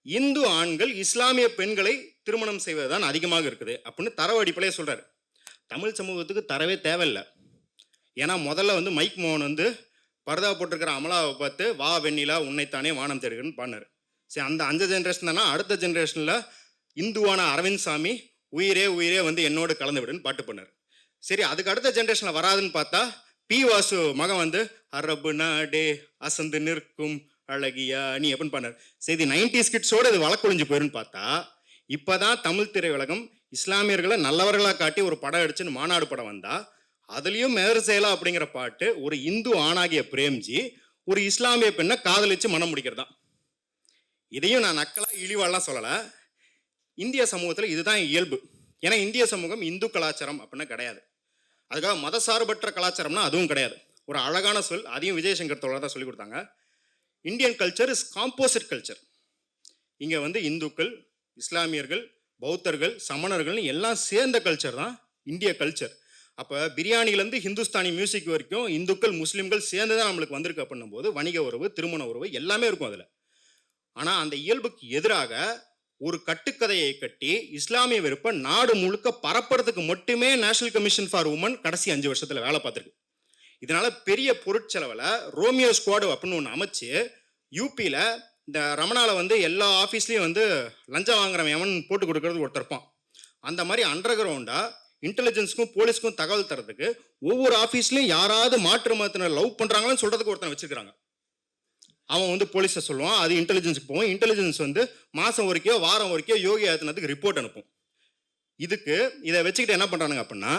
இந்து ஆண்கள் இஸ்லாமிய பெண்களை திருமணம் செய்வது தான் அதிகமாக இருக்குது அப்படின்னு தரவு அடிப்படையே சொல்கிறார். தமிழ் சமூகத்துக்கு தரவே தேவையில்லை. ஏன்னா முதல்ல வந்து மைக் மோகன் வந்து பர்தா போட்டிருக்கிற அமலாவை பார்த்து வா வெண்ணிலா உன்னைத்தானே வானம் தேடுகிறன்னு பாடினார். சரி, அந்த ஜென்ரேஷன் தானே அடுத்த ஜென்ரேஷனில் இந்துவான அரவிந்த் சாமி உயிரே உயிரே வந்து என்னோடு கலந்து விடுன்னு பாட்டு பண்ணார். சரி, அதுக்கு அடுத்த ஜென்ரேஷனில் வராதுன்னு பார்த்தா பி வாசு மகன் வந்து அரபு நாடே அசந்து நிற்கும் அழகியா நீ எப்படின்னு பண்ணார். சரி, 90s கிட்ஸோடு இது வழக்கொழிஞ்சு போயிருன்னு பார்த்தா இப்போதான் தமிழ் திரையுலகம் இஸ்லாமியர்களை நல்லவர்களாக காட்டி ஒரு படம் அடிச்சுன்னு மாநாடு படம் வந்தா அதுலேயும் மேர்சேலா அப்படிங்கிற பாட்டு ஒரு இந்து ஆணாகிய பிரேம்ஜி ஒரு இஸ்லாமிய பெண்ணை காதலிச்சு மனம் முடிக்கிறதா. இதையும் நான் நக்கலாக இழிவாலாம் சொல்லலை. இந்திய சமூகத்தில் இதுதான் இயல்பு. ஏன்னா இந்திய சமூகம் இந்து கலாச்சாரம் அப்படின்னா கிடையாது. அதுக்காக மதசார்பற்ற கலாச்சாரம்னா அதுவும் கிடையாது. ஒரு அழகான சொல், அதையும் விஜயசங்கர் தோழர் தான் சொல்லி கொடுத்தாங்க. Indian culture is composite culture. இங்கே வந்து இந்துக்கள், இஸ்லாமியர்கள், பௌத்தர்கள், சமணர்கள்னு எல்லாம் சேர்ந்த கல்ச்சர் தான் இந்திய கல்ச்சர். அப்போ பிரியாணிலேருந்து ஹிந்துஸ்தானி மியூசிக் வரைக்கும் இந்துக்கள் முஸ்லீம்கள் சேர்ந்து தான் நம்மளுக்கு வந்திருக்கு அப்படின்னும் போது வணிக உறவு, திருமண உறவு எல்லாமே இருக்கும் அதில். ஆனால் அந்த இயல்புக்கு எதிராக ஒரு கட்டுக்கதையை கட்டி இஸ்லாமிய வெறுப்பை நாடு முழுக்க பரப்புறதுக்கு மட்டுமே நேஷனல் கமிஷன் ஃபார் உமன் கடைசி 5 வருஷத்துல வேலை பார்த்துருக்கு. இதனால பெரிய பொருட்செலவில் ரோமியோ ஸ்குவாடு அப்படின்னு ஒன்று அமைச்சு யூபியில் இந்த ரமணால வந்து எல்லா ஆஃபீஸ்லேயும் வந்து லஞ்சம் வாங்குறவன் எவன் போட்டு கொடுக்கறது ஒருத்தர் இருப்பான். அந்த மாதிரி அண்டர் கிரவுண்டாக இன்டெலிஜென்ஸுக்கும் போலீஸ்க்கும் தகவல் தரதுக்கு ஒவ்வொரு ஆஃபீஸ்லையும் யாராவது மாற்று மதத்தினர் லவ் பண்ணுறாங்கன்னு சொல்கிறதுக்கு ஒருத்தனை வச்சுருக்காங்க. அவன் வந்து போலீஸை சொல்லுவான், அது இன்டெலிஜென்ஸுக்கு போவோம். இன்டெலிஜென்ஸ் வந்து மாதம் ஒருக்கையோ வாரம் ஒருக்கையோ யோகி ஆதித்யநாத்துக்கு ரிப்போர்ட் அனுப்பும். இதை வச்சுக்கிட்டு என்ன பண்ணுறானுங்க அப்படின்னா,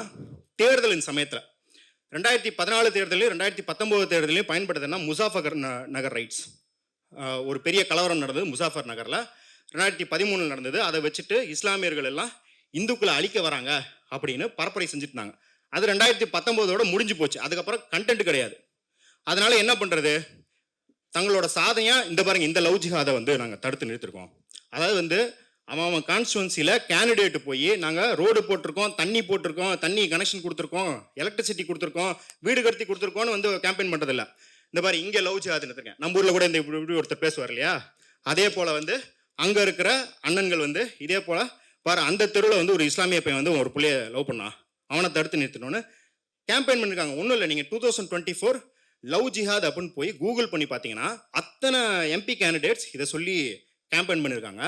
தேர்தலின் சமயத்தில் 2014 தேர்தலையும் 2019 தேர்தலையும் பயன்படுத்தினா முசாஃபர் நகர் ரைட்ஸ், ஒரு பெரிய கலவரம் நடந்தது முசாஃபர் நகரில் 2013 நடந்தது. அதை வச்சுட்டு இஸ்லாமியர்கள் எல்லாம் இந்துக்களை அழிக்க வராங்க அப்படின்னு பரப்புரை செஞ்சுட்டாங்க. அது 2019 முடிஞ்சு போச்சு. அதுக்கப்புறம் கண்டென்ட் கிடையாது. அதனால என்ன பண்ணுறது, தங்களோட சாதனையா இந்த பாருங்க இந்த லவ் ஜிஹாதை வந்து நாங்கள் தடுத்து நிறுத்திருக்கோம். அதாவது வந்து அவன் கான்ஸ்டுவன்சியில் கேண்டிடேட் போய் நாங்கள் ரோடு போட்டிருக்கோம், தண்ணி போட்டிருக்கோம், தண்ணி கனெக்ஷன் கொடுத்துருக்கோம், எலக்ட்ரிசிட்டி கொடுத்துருக்கோம், வீடு கட்டி கொடுத்துருக்கோன்னு வந்து கேம்பெயின் பண்ணுறதில்ல. இந்த மாதிரி இங்கே லவ் ஜிஹாது நிறுத்திருக்கேன். நம்ம ஊரில் கூட இந்த இப்படி ஒருத்தர் பேசுவார் இல்லையா, அதே போல் வந்து அங்கே இருக்கிற அண்ணன்கள் வந்து இதே போல் பாரு அந்த தெருவில் வந்து ஒரு இஸ்லாமிய பையன் வந்து ஒரு பிள்ளைய லவ் பண்ணான், அவனை தடுத்து நிறுத்தணும்னு கேம்பெயின் பண்ணியிருக்காங்க. ஒன்றும் இல்லை, நீங்கள் 2024 லவ் ஜிஹாத் அப்படின்னு போய் கூகுள் பண்ணி பார்த்தீங்கன்னா அத்தனை எம்பி கேண்டிடேட்ஸ் இதை சொல்லி கேம்பெயின் பண்ணியிருக்காங்க.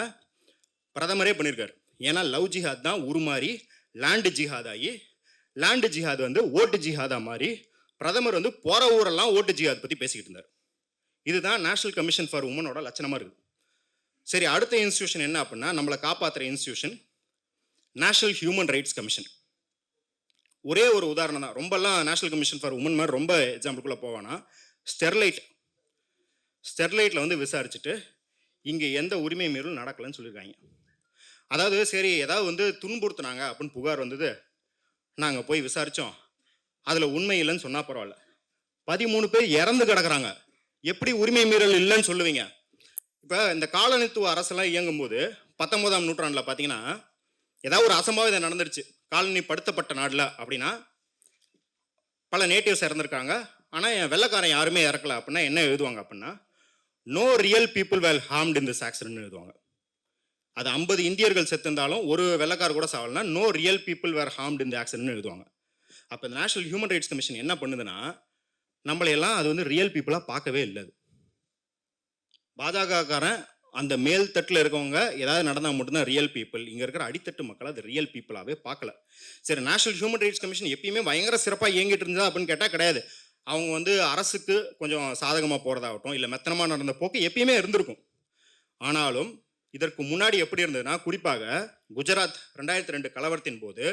பிரதமரே பண்ணியிருக்காரு. ஏன்னா லவ் ஜிஹாத் தான் உருமாறி லேண்டு ஜிஹாத் ஆகி, லேண்டு ஜிஹாத் வந்து ஓட்டு ஜிஹாதா மாதிரி பிரதமர் வந்து போகிற ஊரெல்லாம் ஓட்டு ஜிஹாத் பற்றி பேசிக்கிட்டு இருந்தார். இதுதான் நேஷனல் கமிஷன் ஃபார் உமனோட லட்சணமாக இருக்குது. சரி, அடுத்த இன்ஸ்டியூஷன் என்ன அப்படின்னா, நம்மளை காப்பாற்றுற institution national human rights commission. ஒரே ஒரு உதாரணம் தான், ரொம்பலாம் நேஷனல் கமிஷன் ஃபார் உமன் மாதிரி ரொம்ப எக்ஸாம்பிளுக்குள்ளே போவானா, ஸ்டெர்லைட்டில் வந்து விசாரிச்சுட்டு இங்கே எந்த உரிமை மீறலும் நடக்கலைன்னு சொல்லியிருக்காங்க. அதாவது சரி ஏதாவது வந்து துன்புறுத்துனாங்க அப்படின்னு புகார் வந்தது, நாங்கள் போய் விசாரித்தோம், அதில் உண்மை இல்லைன்னு சொன்னால் பரவாயில்ல. 13 பேர் இறந்து கிடக்குறாங்க, எப்படி உரிமை மீறல் இல்லைன்னு சொல்லுவீங்க? இப்போ இந்த காலனித்துவ அரசெல்லாம் இயங்கும்போது 19ஆம் நூற்றாண்டில் பார்த்தீங்கன்னா ஏதாவது ஒரு அசம்பாவிதம் நடந்துருச்சு காலனி படுத்தப்பட்ட நாட்டில் அப்படின்னா, பல நேட்டிவ்ஸ் இறந்துருக்காங்க, ஆனால் என் வெள்ளைக்காரன் யாருமே இறக்கல அப்படின்னா என்ன எழுதுவாங்க அப்படின்னா, no real people were harmed in this ஆக்சிடென்ட்னு எழுதுவாங்க. அது 50 இந்தியர்கள் செத்துருந்தாலும் ஒரு வெள்ளைக்கார் கூட சாவல்னா no real people were harmed in the ஆக்சிடென்ட்னு எழுதுவாங்க. அப்போ இந்த நேஷனல் ஹியூமன் ரைட்ஸ் கமிஷன் என்ன பண்ணுதுன்னா, நம்மளையெல்லாம் அது வந்து ரியல் பீப்புளாக பார்க்கவே இல்லை. பாஜகக்காரன் அந்த மேல் தட்டில் இருக்கவங்க ஏதாவது நடந்தால் மட்டும்தான் ரியல் பீப்புள், இங்கே இருக்கிற அடித்தட்டு மக்கள் அது ரியல் பீப்புளாகவே பார்க்கல. சரி, நேஷனல் ஹியூமன் ரைட்ஸ் கமிஷன் எப்பயுமே பயங்கர சிறப்பாக இயங்கிட்டு இருந்தா அப்படின்னு கேட்டால் கிடையாது. அவங்க வந்து அரசுக்கு கொஞ்சம் சாதகமாக போகிறதாகட்டும் இல்லை மெத்தனமாக நடந்த போக்கு எப்பயுமே இருந்திருக்கும். ஆனாலும் இதற்கு முன்னாடி எப்படி இருந்ததுன்னா, குறிப்பாக குஜராத் 2002 கலவரத்தின் போது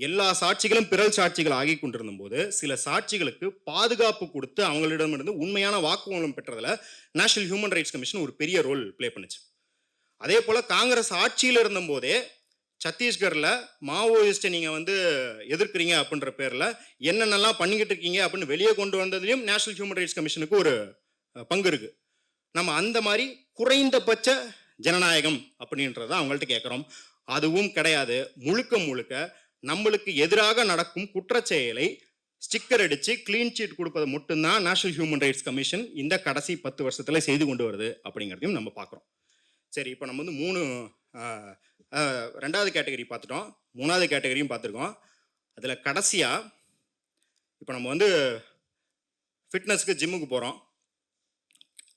எல்லா சாட்சிகளும் பிறல் சாட்சிகள் ஆகி கொண்டிருந்த போது சில சாட்சிகளுக்கு பாதுகாப்பு கொடுத்து அவங்களிடமிருந்து உண்மையான வாக்குமூலம் பெற்றதில் நேஷனல் ஹியூமன் ரைட்ஸ் கமிஷன் ஒரு பெரிய ரோல் பிளே பண்ணுச்சு. அதே போல் காங்கிரஸ் ஆட்சியில் இருந்தபோதே சத்தீஸ்கரில் மாவோயிஸ்ட்டை நீங்கள் வந்து எதிர்க்கிறீங்க அப்படின்ற பேரில் என்னென்னலாம் பண்ணிக்கிட்டு இருக்கீங்க அப்படின்னு வெளியே கொண்டு வந்ததுலையும் நேஷனல் ஹியூமன் ரைட்ஸ் கமிஷனுக்கு ஒரு பங்கு இருக்குது. நம்ம அந்த மாதிரி குறைந்தபட்ச ஜனநாயகம் அப்படின்றத அவங்கள்ட்ட கேட்குறோம். அதுவும் கிடையாது. முழுக்க முழுக்க நம்மளுக்கு எதிராக நடக்கும் குற்றச்செயலை ஸ்டிக்கர் அடித்து க்ளீன் சீட் கொடுப்பது மட்டும்தான் நேஷனல் ஹியூமன் ரைட்ஸ் கமிஷன் இந்த கடைசி 10 வருஷத்தில் செய்து கொண்டு வருது அப்படிங்கிறதையும் நம்ம பார்க்குறோம். சரி, இப்போ நம்ம வந்து 2வது கேட்டகரி பார்த்துட்டோம், 3வது கேட்டகரியும் பார்த்துருக்கோம். அதில் கடைசியாக இப்போ நம்ம வந்து ஃபிட்னஸ்க்கு ஜிம்முக்கு போகிறோம்,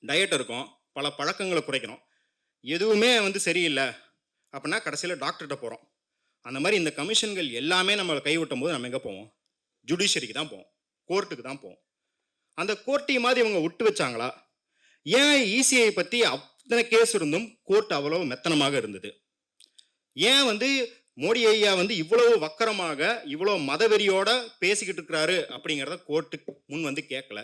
டயட் இருக்கும், பல பழக்கங்களை குறைக்கிறோம், எதுவுமே வந்து சரியில்லை அப்படின்னா கடைசியில் டாக்டர்கிட்ட போகிறோம். அந்த மாதிரி இந்த கமிஷன்கள் எல்லாமே நம்மளை கைவிட்டும் போது நம்ம எங்கே போவோம்? ஜுடிஷியரிக்கு தான் போவோம், கோர்ட்டுக்கு தான் போவோம். அந்த கோர்ட்டை மாதிரி இவங்க விட்டு வச்சாங்களா? ஏன் இசிஐ பற்றி அத்தனை கேஸ் இருந்தும் கோர்ட் அவ்வளோ மெத்தனமாக இருந்தது? ஏன் வந்து மோடி ஐயா வந்து இவ்வளவு வக்கரமாக இவ்வளோ மதவெறியோட பேசிக்கிட்டு இருக்கிறாரு அப்படிங்கிறத கோர்ட்டுக்கு முன் வந்து கேட்கல?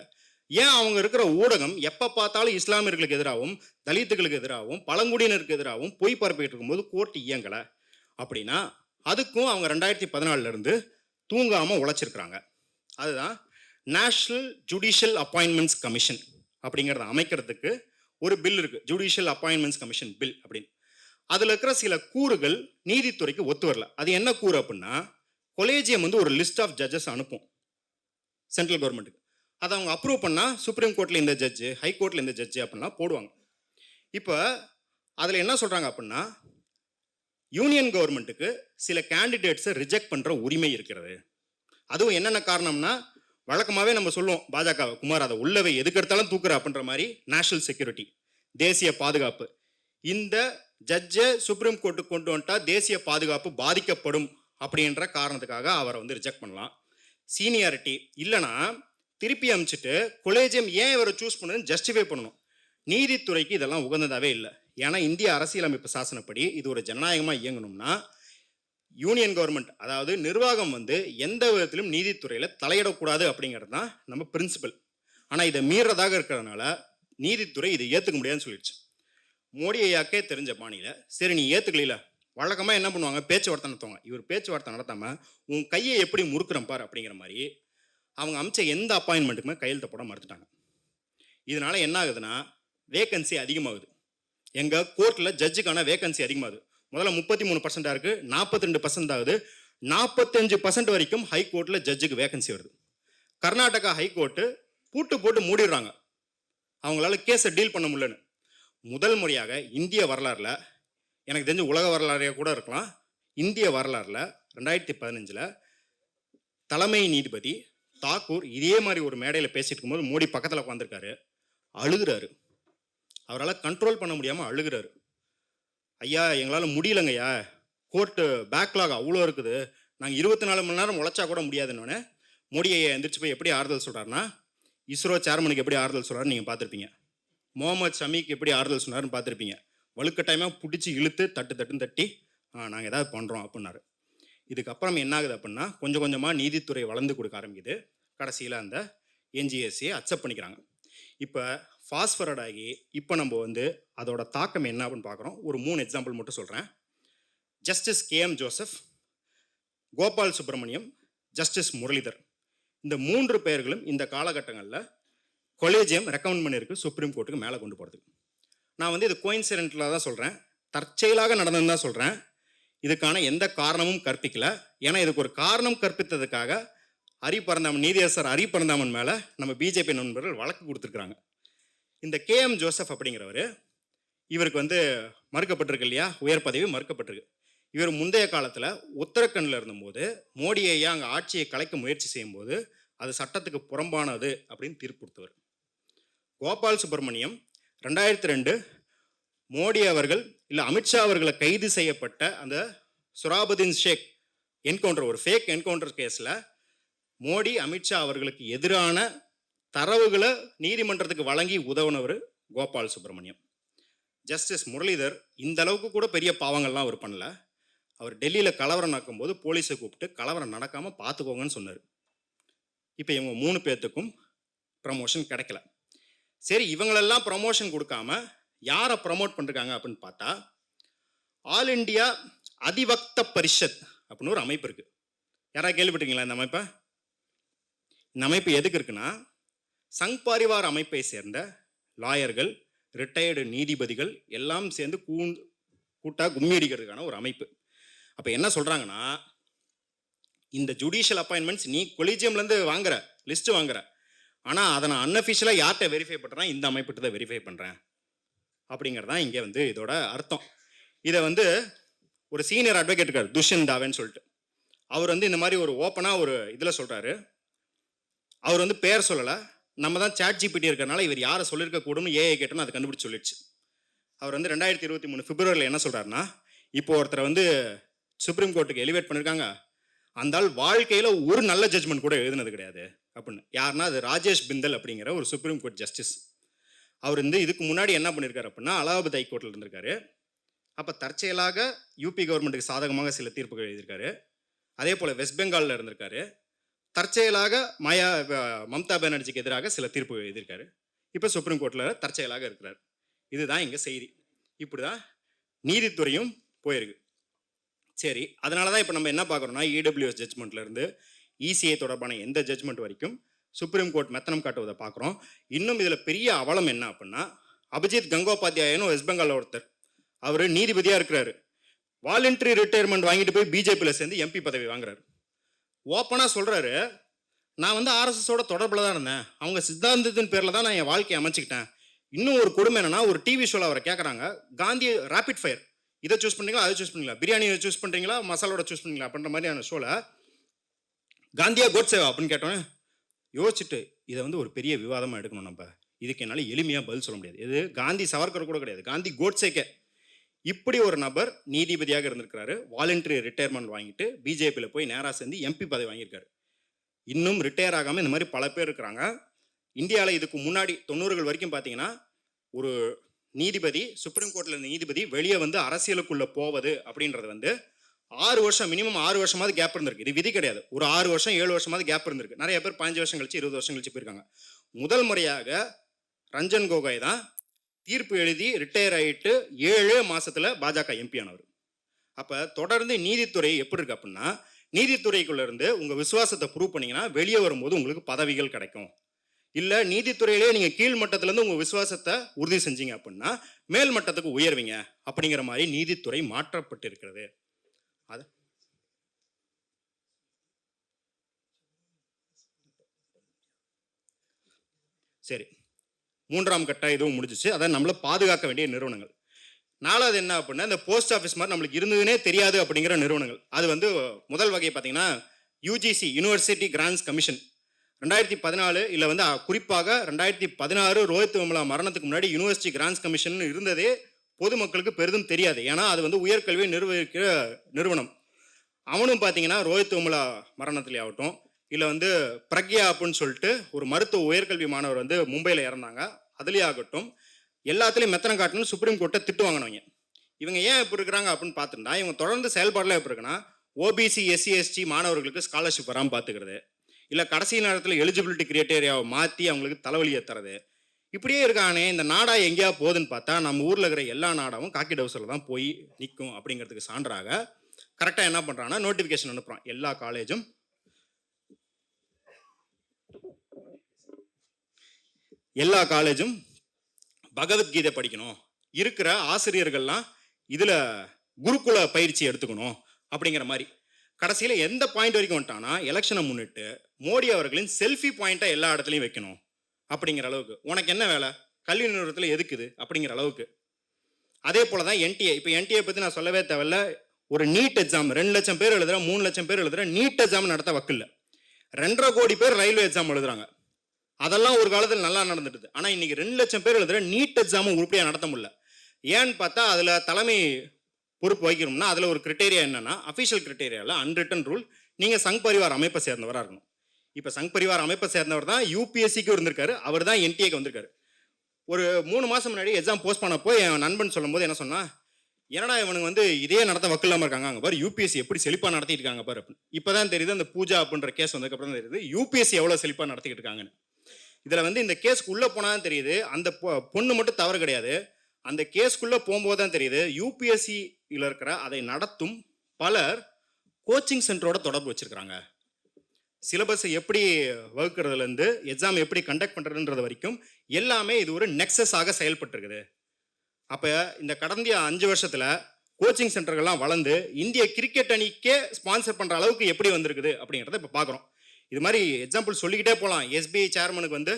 ஏன் அவங்க இருக்கிற ஊடகம் எப்போ பார்த்தாலும் இஸ்லாமியர்களுக்கு எதிராகவும் தலித்துகளுக்கு எதிராகவும் பழங்குடியினருக்கு எதிராகவும் பொய் பரப்பிட்டு இருக்கும்போது கோர்ட் இயங்கலை? அப்படின்னா அதுக்கும் அவங்க 2014 தூங்காமல் உழைச்சிருக்கிறாங்க. அதுதான் நேஷனல் ஜுடிஷியல் அப்பாயின்மெண்ட்ஸ் கமிஷன் அப்படிங்கிறத அமைக்கிறதுக்கு ஒரு பில் இருக்குது, ஜுடிஷியல் அப்பாயின்மெண்ட்ஸ் கமிஷன் பில் அப்படின்னு. அதில் இருக்கிற சில கூறுகள் நீதித்துறைக்கு ஒத்து வரல. அது என்ன கூறு அப்படின்னா, கொலேஜியம் வந்து ஒரு லிஸ்ட் ஆஃப் ஜட்ஜஸ் அனுப்பும் சென்ட்ரல் கவர்மெண்ட்டுக்கு. அதை அவங்க அப்ரூவ் பண்ணால் சுப்ரீம் கோர்ட்டில் இந்த ஜட்ஜு, ஹை கோர்ட்டில் இந்த ஜட்ஜு அப்படின்லாம் போடுவாங்க. இப்போ அதில் என்ன சொல்கிறாங்க அப்படின்னா, யூனியன் கவர்மெண்ட்டுக்கு சில கேண்டிடேட்ஸை ரிஜெக்ட் பண்ணுற உரிமை இருக்கிறது. அதுவும் என்னென்ன காரணம்னா, வழக்கமாகவே நம்ம சொல்லுவோம் பாஜக குமார் அதை உள்ளவை எதுக்கு எடுத்தாலும் தூக்குற அப்படின்ற மாதிரி, நேஷனல் செக்யூரிட்டி, தேசிய பாதுகாப்பு. இந்த ஜட்ஜை சுப்ரீம் கோர்ட்டுக்கு கொண்டு வந்துட்டா தேசிய பாதுகாப்பு பாதிக்கப்படும் அப்படின்ற காரணத்துக்காக அவரை வந்து ரிஜெக்ட் பண்ணலாம். சீனியாரிட்டி இல்லைனா திருப்பி அமிச்சிட்டு கொலேஜியம் ஏன் இவரை சூஸ் பண்ணுன்னு ஜஸ்டிஃபை பண்ணணும். நீதித்துறைக்கு இதெல்லாம் உகந்ததாகவே இல்லை. ஏன்னா இந்திய அரசியலமைப்பு சாசனப்படி இது ஒரு ஜனநாயகமாக இயங்கணும்னா யூனியன் கவர்மெண்ட், அதாவது நிர்வாகம் வந்து எந்த விதத்திலும் நீதித்துறையில் தலையிடக்கூடாது அப்படிங்கிறது தான் நம்ம பிரின்சிபல். ஆனால் இதை மீறதாக இருக்கிறதுனால நீதித்துறை இதை ஏற்றுக்க முடியாதுன்னு சொல்லிடுச்சு. மோடி ஐயாக்கே தெரிஞ்ச பாணியில் சரி நீ ஏற்றுக்கல, வழக்கமாக என்ன பண்ணுவாங்க, பேச்சுவார்த்தை நடத்துவாங்க. இவர் பேச்சுவார்த்தை நடத்தாமல் உன் கையை எப்படி முறுக்குறேன் பார் அப்படிங்கிற மாதிரி அவங்க அமைச்ச எந்த அப்பாயின்மெண்ட்டுக்குமே கையெழுத்த போட மறுத்துட்டாங்க. இதனால் என்ன ஆகுதுன்னா வேகன்சி அதிகமாகுது. எங்கள் கோர்ட்டில் ஜட்ஜுக்கான வேகன்சி அதிகமாகுது. முதல்ல 33% இருக்குது, 42% ஆகுது, 45% வரைக்கும் ஹைகோர்ட்டில் ஜட்ஜுக்கு வேகன்சி வருது. கர்நாடகா ஹைகோர்ட்டு பூட்டு போட்டு மூடிடுறாங்க, அவங்களால கேஸை டீல் பண்ண முடியலன்னு. முதல் முறையாக இந்திய வரலாறில், எனக்கு தெரிஞ்ச உலக வரலாறையாக கூட இருக்கலாம், இந்திய வரலாறில் 2015 தலைமை நீதிபதி தாக்கூர் இதே மாதிரி ஒரு மேடையில் பேசிட்டு இருக்கும்போது மோடி பக்கத்தில் உட்காந்துருக்காரு, அழுகிறாரு. அவரால் கண்ட்ரோல் பண்ண முடியாமல் அழுகிறாரு. ஐயா எங்களால் முடியலங்கய்யா, கோர்ட்டு பேக்லாக் அவ்வளோ இருக்குது, நாங்கள் 24 மணி நேரம் உழைச்சா கூட முடியாதுன்னொன்னே மோடி ஐயா எந்திரிச்சு போய் எப்படி ஆறுதல் சொல்கிறாருன்னா, இஸ்ரோ சேர்மனுக்கு எப்படி ஆறுதல் சொல்கிறாருன்னு நீங்கள் பார்த்துருப்பீங்க, முகமது ஷமிக்கு எப்படி ஆறுதல் சொன்னார்னு பார்த்துருப்பீங்க. வலுக்கட்டாயமாக பிடிச்சி இழுத்து தட்டுன்னு தட்டி நாங்கள் ஏதாவது பண்ணுறோம் அப்படின்னாரு. இதுக்கப்புறம் என்ன ஆகுது அப்படின்னா கொஞ்சம் கொஞ்சமாக நீதித்துறை வளர்ந்து கொடுக்க ஆரம்பிக்குது. கடைசியில் அந்த என்ஜிஎஸ்சியை அக்செப்ட் பண்ணிக்கிறாங்க. இப்போ ஃபாஸ்ட்ஃபர்வர்ட் ஆகி இப்போ நம்ம வந்து அதோட தாக்கம் என்ன அப்படின்னு பார்க்குறோம். ஒரு 3 எக்ஸாம்பிள் மட்டும் சொல்கிறேன். Justice KM Joseph, Gopal Subramaniam, justice Muralidhar, இந்த 3 பெயர்களும் இந்த காலகட்டங்களில் கொலேஜியம் ரெக்கமெண்ட் பண்ணியிருக்கு சுப்ரீம் கோர்ட்டுக்கு மேலே கொண்டு போகிறதுக்கு. நான் வந்து இது கோயின்சிடென்டலாக தான் சொல்கிறேன், தற்செயலாக நடந்ததுன்னு தான் சொல்கிறேன். இதுக்கான எந்த காரணமும் கற்பிக்கல. ஏன்னா இதுக்கு ஒரு காரணம் கற்பித்ததுக்காக ஹரிபரந்தாமன், நீதியரசர் ஹரிபரந்தாமன் மேலே நம்ம பிஜேபி நண்பர்கள் வழக்கு கொடுத்துருக்குறாங்க. இந்த KM ஜோசப் அப்படிங்கிறவர், இவருக்கு வந்து மறுக்கப்பட்டிருக்கு இல்லையா, உயர் பதவி மறுக்கப்பட்டிருக்கு. இவர் முந்தைய காலத்தில் உத்தரகண்டில் இருந்தபோது மோடி ஐயா அங்கே ஆட்சியை கலைக்க முயற்சி செய்யும்போது அது சட்டத்துக்கு புறம்பானது அப்படின்னு தீர்ப்பு கொடுத்தவர். கோபால் சுப்பிரமணியம் 2002 மோடி அவர்கள் இல்லை அமித்ஷா அவர்களை கைது செய்யப்பட்ட அந்த சுராபுதீன் ஷேக் என்கவுண்டர், ஒரு ஃபேக் என்கவுண்டர் கேஸில் மோடி அமித்ஷா அவர்களுக்கு எதிரான தரவுகளை நீதிமன்றத்துக்கு வழங்கி உதவுனவர் கோபால் சுப்பிரமணியம். ஜஸ்டிஸ் முரளிதர் இந்த அளவுக்கு கூட பெரிய பாவங்கள்லாம் அவர் பண்ணல. அவர் டெல்லியில் கலவரம் நடக்கும்போது போலீஸை கூப்பிட்டு கலவரம் நடக்காமல் பார்த்துக்கோங்கன்னு சொன்னார். இப்போ இவங்க 3 பேர்த்துக்கும் ப்ரமோஷன் கிடைக்கல. சரி, இவங்களெல்லாம் ப்ரமோஷன் கொடுக்காம யாரை ப்ரமோட் பண்ணிருக்காங்க அப்படின்னு பார்த்தா, ஆல் இண்டியா அதிவக்த பரிஷத் அப்படின்னு ஒரு அமைப்பு இருக்குது. யாராவது கேள்விப்பட்டீங்களா இந்த அமைப்பை? இந்த அமைப்பு எதுக்கு இருக்குன்னா, சங் பரிவார் அமைப்பை சேர்ந்த லாயர்கள், ரிட்டையர்டு நீதிபதிகள் எல்லாம் சேர்ந்து கூட்டாக கும்மி அடிக்கிறதுக்கான ஒரு அமைப்பு. அப்போ என்ன சொல்கிறாங்கன்னா, இந்த ஜுடிஷியல் அப்பாயின்மெண்ட்ஸ் நீ கொலிஜியம்லேருந்து வாங்குற லிஸ்ட்டு வாங்குற, ஆனால் அதை நான் அன்அஃபிஷியலாக யார்கிட்ட வெரிஃபை பண்ணுறேன், இந்த அமைப்பிட்ட தான் வெரிஃபை பண்ணுறேன் அப்படிங்கிறது தான் இங்கே வந்து இதோட அர்த்தம். இதை வந்து ஒரு சீனியர் அட்வொகேட் இருக்கார் துஷ்யந்த் தாவேன்னு சொல்லிட்டு, அவர் வந்து இந்த மாதிரி ஒரு ஓப்பனாக ஒரு இதில் சொல்கிறாரு. அவர் வந்து பேர் சொல்லலை, நம்ம தான் ChatGPT இருக்கிறனால இவர் யாரை சொல்லியிருக்க கூடும்னு ஏஐ கேட்டோன்னு அதை கண்டுபிடிச்சி சொல்லிடுச்சு. அவர் வந்து 2023 பிப்ரவரியில் என்ன சொல்கிறாருன்னா, இப்போ ஒருத்தரை வந்து சுப்ரீம் கோர்ட்டுக்கு எலிவேட் பண்ணியிருக்காங்க, அந்த ஆள் வாழ்க்கையில் ஒரு நல்ல ஜட்ஜ்மெண்ட் கூட எழுதுனது கிடையாது அப்படின்னு. யாருன்னா அது ராஜேஷ் பிந்தல் அப்படிங்கிற ஒரு சுப்ரீம் கோர்ட் ஜஸ்டிஸ். அவர் வந்து இதுக்கு முன்னாடி என்ன பண்ணியிருக்காரு அப்படின்னா, அலகாபாத் ஹைகோர்ட்டில் இருந்திருக்காரு. அப்போ தற்செயலாக யூபி கவர்மெண்ட்டுக்கு சாதகமாக சில தீர்ப்புகள் எழுதியிருக்காரு. அதே போல் வெஸ்ட் பெங்காலில் இருந்திருக்காரு. தற்செயலாக மம்தா பானர்ஜிக்கு எதிராக சில தீர்ப்புகள் எழுதியிருக்காரு. இப்போ சுப்ரீம் கோர்ட்டில் தற்செயலாக இருக்கிறார். இதுதான் எங்கள் செய்தி. இப்படி தான் நீதித்துறையும் போயிருக்கு. சரி, அதனால தான் இப்போ நம்ம என்ன பார்க்குறோம்னா, இடபிள்யூஎஸ் ஜட்ஜ்மெண்ட்லேருந்து இசிஐ தொடர்பான எந்த ஜட்ஜ்மெண்ட் வரைக்கும் சுப்ரீம் கோர்ட் மெத்தனம் காட்டுவதை பார்க்குறோம். இன்னும் இதில் பெரிய அவலம் என்ன அப்படின்னா, அபிஜித் கங்கோபாத்யாயன்னு வெஸ்ட் பெங்காலில் ஒருத்தர், அவர் நீதிபதியாக இருக்கிறாரு. வாலண்டரி ரிட்டையர்மெண்ட் வாங்கிட்டு போய் பிஜேபியில் சேர்ந்து எம்பி பதவி வாங்குறாரு. ஓப்பனாக சொல்கிறாரு, நான் வந்து ஆர்எஸ்எஸோட தொடர்பில் தான் இருந்தேன், அவங்க சித்தாந்தத்தின் பேரில் தான் நான் என் வாழ்க்கையை அமைச்சிக்கிட்டேன். இன்னும் ஒரு கொடுமை என்னன்னா, ஒரு டிவி ஷோவில் அவரை கேட்குறாங்க, காந்தி ரேபிட் ஃபயர் இதை சூஸ் பண்ணுறீங்களா அதை சூஸ் பண்ணுறீங்களா, பிரியாணியை சூஸ் பண்ணுறீங்களா மசாலோட சூஸ் பண்ணுறீங்களா அப்படின்ற மாதிரியான ஷோவில் காந்தியா கோட்சேவா அப்படின்னு கேட்டோன்னே யோசிச்சுட்டு இதை வந்து ஒரு பெரிய விவாதமாக எடுக்கணும். நம்ம இதுக்கு என்னால் எளிமையாக பதில் சொல்ல முடியாது. இது காந்தி சவர்கர் கூட கிடையாது, காந்தி கோட்சேக்கே. இப்படி ஒரு நபர் நீதிபதியாக இருந்திருக்கிறாரு, வாலண்டரி ரிட்டையர்மெண்ட் வாங்கிட்டு பிஜேபியில் போய் நேராக சேர்ந்து எம்பி பதவி வாங்கியிருக்காரு. இன்னும் ரிட்டையர் ஆகாமல் இந்த மாதிரி பல பேர் இருக்கிறாங்க. இந்தியாவில் இதுக்கு முன்னாடி 90கள் வரைக்கும் பார்த்தீங்கன்னா ஒரு நீதிபதி, சுப்ரீம் கோர்ட்டில் நீதிபதி வெளியே வந்து அரசியலுக்குள்ளே போவது அப்படின்றது வந்து 6 வருஷம், மினிமம் 6 வருஷமாவது கேப் இருந்திருக்கு. இது விதி கிடையாது. ஒரு 6 வருஷம் 7 வருஷமாவது கேப் இருந்திருக்கு. நிறைய பேர் 15 வருஷம் கழிச்சு 20 வருஷம் கழிச்சு போயிருக்காங்க. முதல் முறையாக ரஞ்சன் கோகோய் தான் தீர்ப்பு எழுதி ரிட்டையர் ஆகிட்டு 7 மாசத்துல பாஜக எம்பி ஆனவர். அப்போ தொடர்ந்து நீதித்துறை எப்படி இருக்கு அப்படின்னா, நீதித்துறைக்குள்ள இருந்து உங்க விசுவாசத்தை ப்ரூவ் பண்ணீங்கன்னா வெளியே வரும்போது உங்களுக்கு பதவிகள் கிடைக்கும். இல்லை நீதித்துறையிலே நீங்கள் கீழ் மட்டத்திலேருந்து உங்கள் விசுவாசத்தை உறுதி செஞ்சீங்க அப்படின்னா மேல் மட்டத்துக்கு உயர்வீங்க அப்படிங்கிற மாதிரி நீதித்துறை மாற்றப்பட்டு இருக்கிறது. அது சரி, 3ஆம் கட்ட இதுவும் முடிஞ்சிச்சு. அதான் நம்மளை பாதுகாக்க வேண்டிய நிறுவனங்கள். 4வது என்ன அப்படின்னா, இந்த போஸ்ட் ஆஃபீஸ் மாதிரி நம்மளுக்கு இருந்ததுனே தெரியாது அப்படிங்கிற நிறுவனங்கள். அது வந்து முதல் வகை பார்த்தீங்கன்னா யூஜிசி, யூனிவர்சிட்டி கிராண்ட்ஸ் கமிஷன். 2014 இல்லை வந்து குறிப்பாக 2016 ரோஹித் வெமுலா மரணத்துக்கு முன்னாடி யூனிவர்சிட்டி கிராண்ட்ஸ் கமிஷன் இருந்ததே பொதுமக்களுக்கு பெரிதும் தெரியாது. ஏன்னா அது வந்து உயர்கல்வியை நிர்வகிக்கிற நிறுவனம். அவனும் பார்த்தீங்கன்னா ரோஹித் வெமுலா மரணத்திலே ஆகட்டும், இல்லை வந்து பிரக்யா அப்படின்னு சொல்லிட்டு ஒரு மருத்துவ உயர்கல்வி மாணவர் வந்து மும்பையில் இறந்தாங்க, அதுலேயே ஆகட்டும், எல்லாத்துலேயும் மெத்தனம் காட்டணும்னு சுப்ரீம் கோர்ட்டை திட்டு வாங்கினவங்க. இவங்க ஏன் இப்படி இருக்கிறாங்க அப்படின்னு பார்த்துட்டா, இவங்க தொடர்ந்து செயல்பாடுலாம் எப்படி இருக்குன்னா, ஓபிசி எஸ்சி எஸ்டி மாணவர்களுக்கு ஸ்காலர்ஷிப் வராமல் பார்த்துக்கிறது, இல்லை கடைசி நேரத்தில் எலிஜிபிலிட்டி கிரைட்டேரியாவை மாற்றி அவங்களுக்கு தலைவலியை தரது, இப்படியே இருக்கானே. இந்த நாடா எங்கேயா போகுதுன்னு பார்த்தா நம்ம ஊரில் இருக்கிற எல்லா நாடாவும் காக்கி டவுசரில் தான் போய் நிற்கும் அப்படிங்கிறதுக்கு சான்றாக கரெக்டாக என்ன பண்ணுறாங்கன்னா நோட்டிஃபிகேஷன் அனுப்புகிறான். எல்லா காலேஜும் பகவத்கீதை படிக்கணும், இருக்கிற ஆசிரியர்கள்லாம் இதில் குருகுல பயிற்சி எடுத்துக்கணும் அப்படிங்கிற மாதிரி. கடைசியில் எந்த பாயிண்ட் வரைக்கும் வந்துட்டான்னா, எலெக்ஷனை முன்னிட்டு மோடி அவர்களின் செல்ஃபி பாயிண்ட்டை எல்லா இடத்துலையும் வைக்கணும் அப்படிங்கிற அளவுக்கு. உனக்கு என்ன வேலை, கல்வி நிறுவனத்தில் எதுக்குது அப்படிங்கிற அளவுக்கு. அதே போல் தான் என்டிஏ. இப்போ என்டிஏ பற்றி நான் சொல்லவே தேவையில்ல. ஒரு நீட் எக்ஸாம் 2 லட்சம் பேர் எழுதுகிற, 3 லட்சம் பேர் எழுதுகிற நீட் எக்ஸாம் நடத்த வக்கில்ல. 2.5 கோடி பேர் ரயில்வே எக்ஸாம் எழுதுறாங்க. அதெல்லாம் ஒரு காலத்தில் நல்லா நடந்துட்டு. ஆனால் இன்னைக்கு 2 லட்சம் பேர் எழுதுகிற நீட் எக்ஸாமும் உருப்படியாக நடத்த முடியல. ஏன்னு பார்த்தா அதில் தலைமை பொறுப்பு வகிக்கணும்னா அதில் ஒரு கிரிட்டேரியா என்னன்னா, அஃபிஷியல் கிரிட்டேரியாவில் அன்ரிட்டன் ரூல், நீங்கள் சங் பரிவார் அமைப்பை சேர்ந்தவராக இருக்கணும். இப்போ சங் பரிவார் அமைப்பை சேர்ந்தவர் தான் யூபிஎஸ்சிக்கு இருந்திருக்காரு, அவர் தான் என்டிஏக்கு வந்திருக்காரு. ஒரு 3 மாதம் முன்னாடி எக்ஸாம் போஸ்ட் பண்ணப்போ என் நண்பன் சொல்லும் போது என்ன சொன்னா, என்னடா இவனுங்க வந்து இதே நடத்த வக்கில்லாமல் இருக்காங்க, அங்கே பாரு யூபிஎஸ்சி எப்படி செழிப்பாக நடத்திட்டு இருக்காங்க பாரு. இப்போ தான் தெரியுது அந்த பூஜா அப்படின்ற கேஸ் வந்ததுக்கப்புறம் தான் தெரியுது யூபிஎஸ்சி எவ்வளோ செழிப்பாக நடத்திக்கிட்டு இருக்காங்கன்னு. இதில் வந்து இந்த கேஸ்க்கு உள்ளே போனால் தெரியுது, அந்த பொண்ணு மட்டும் தவறு கிடையாது. அந்த கேஸ்க்குள்ளே போகும்போது தான் தெரியுது, யூபிஎஸ்சியில் இருக்கிற அதை நடத்தும் பலர் கோச்சிங் சென்டரோட தொடர்பு வச்சுருக்கிறாங்க. சிலபஸை எப்படி வகுக்கிறதுலேருந்து எக்ஸாம் எப்படி கண்டக்ட் பண்ணுறதுன்றது வரைக்கும் எல்லாமே இது ஒரு நெக்ஸஸாக செயல்பட்டுருக்குது. அப்போ இந்த கடந்த 5 வருஷத்தில் கோச்சிங் சென்டர்கள்லாம் வளர்ந்து இந்திய கிரிக்கெட் அணிக்கே ஸ்பான்சர் பண்ணுற அளவுக்கு எப்படி வந்திருக்குது அப்படிங்கிறத இப்போ பார்க்குறோம். இது மாதிரி எக்ஸாம்பிள் சொல்லிக்கிட்டே போகலாம். எஸ்பிஐ சேர்மனுக்கு வந்து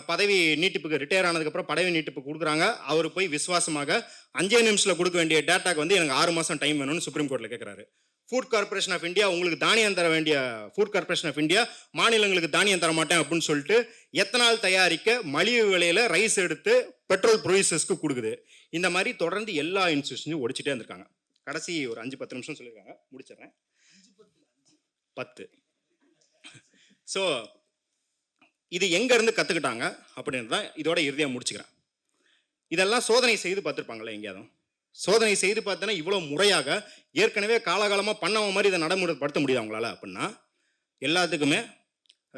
பதவி நீட்டிப்புக்கு ரிட்டையர் ஆனதுக்கப்புறம் பதவி நீட்டிப்பு கொடுக்குறாங்க. அவர் போய் விசுவாசமாக 5 நிமிஷத்தில் கொடுக்க வேண்டிய டேட்டாக்கு வந்து எனக்கு 6 மாதம் டைம் வேணும்னு சுப்ரீம் கோர்ட்டில் கேட்குறாரு. ஃபுட் கார்பரேஷன் ஆஃப் இந்தியா உங்களுக்கு தானியம் தர வேண்டிய ஃபுட் கார்பரேஷன் ஆஃப் இந்தியா மாநிலங்களுக்கு தானியம் தர மாட்டேன் அப்படின்னு சொல்லிட்டு எத்தனால் தயாரிக்க மலிவு விலையில் ரைஸ் எடுத்து பெட்ரோல் ப்ரொடியூசர்ஸ்க்கு கொடுக்குது. இந்த மாதிரி தொடர்ந்து எல்லா இன்ஸ்டியூஷனையும் ஒடிச்சிட்டே இருந்திருக்காங்க. கடைசி ஒரு 5-10 நிமிஷம் சொல்லியிருக்காங்க, முடிச்சிடுறேன். 10. ஸோ இது எங்கேருந்து கற்றுக்கிட்டாங்க அப்படின்றது தான் இதோட இறுதியாக முடிச்சுக்கிறேன். இதெல்லாம் சோதனை செய்து பார்த்துருப்பாங்களே எங்கேயாவது? சோதனை செய்து பார்த்தோன்னா இவ்வளோ முறையாக ஏற்கனவே காலகாலமாக பண்ணவங்க மாதிரி இதை நடைமுறைப்படுத்த முடியாது அவங்களால அப்படின்னா, எல்லாத்துக்குமே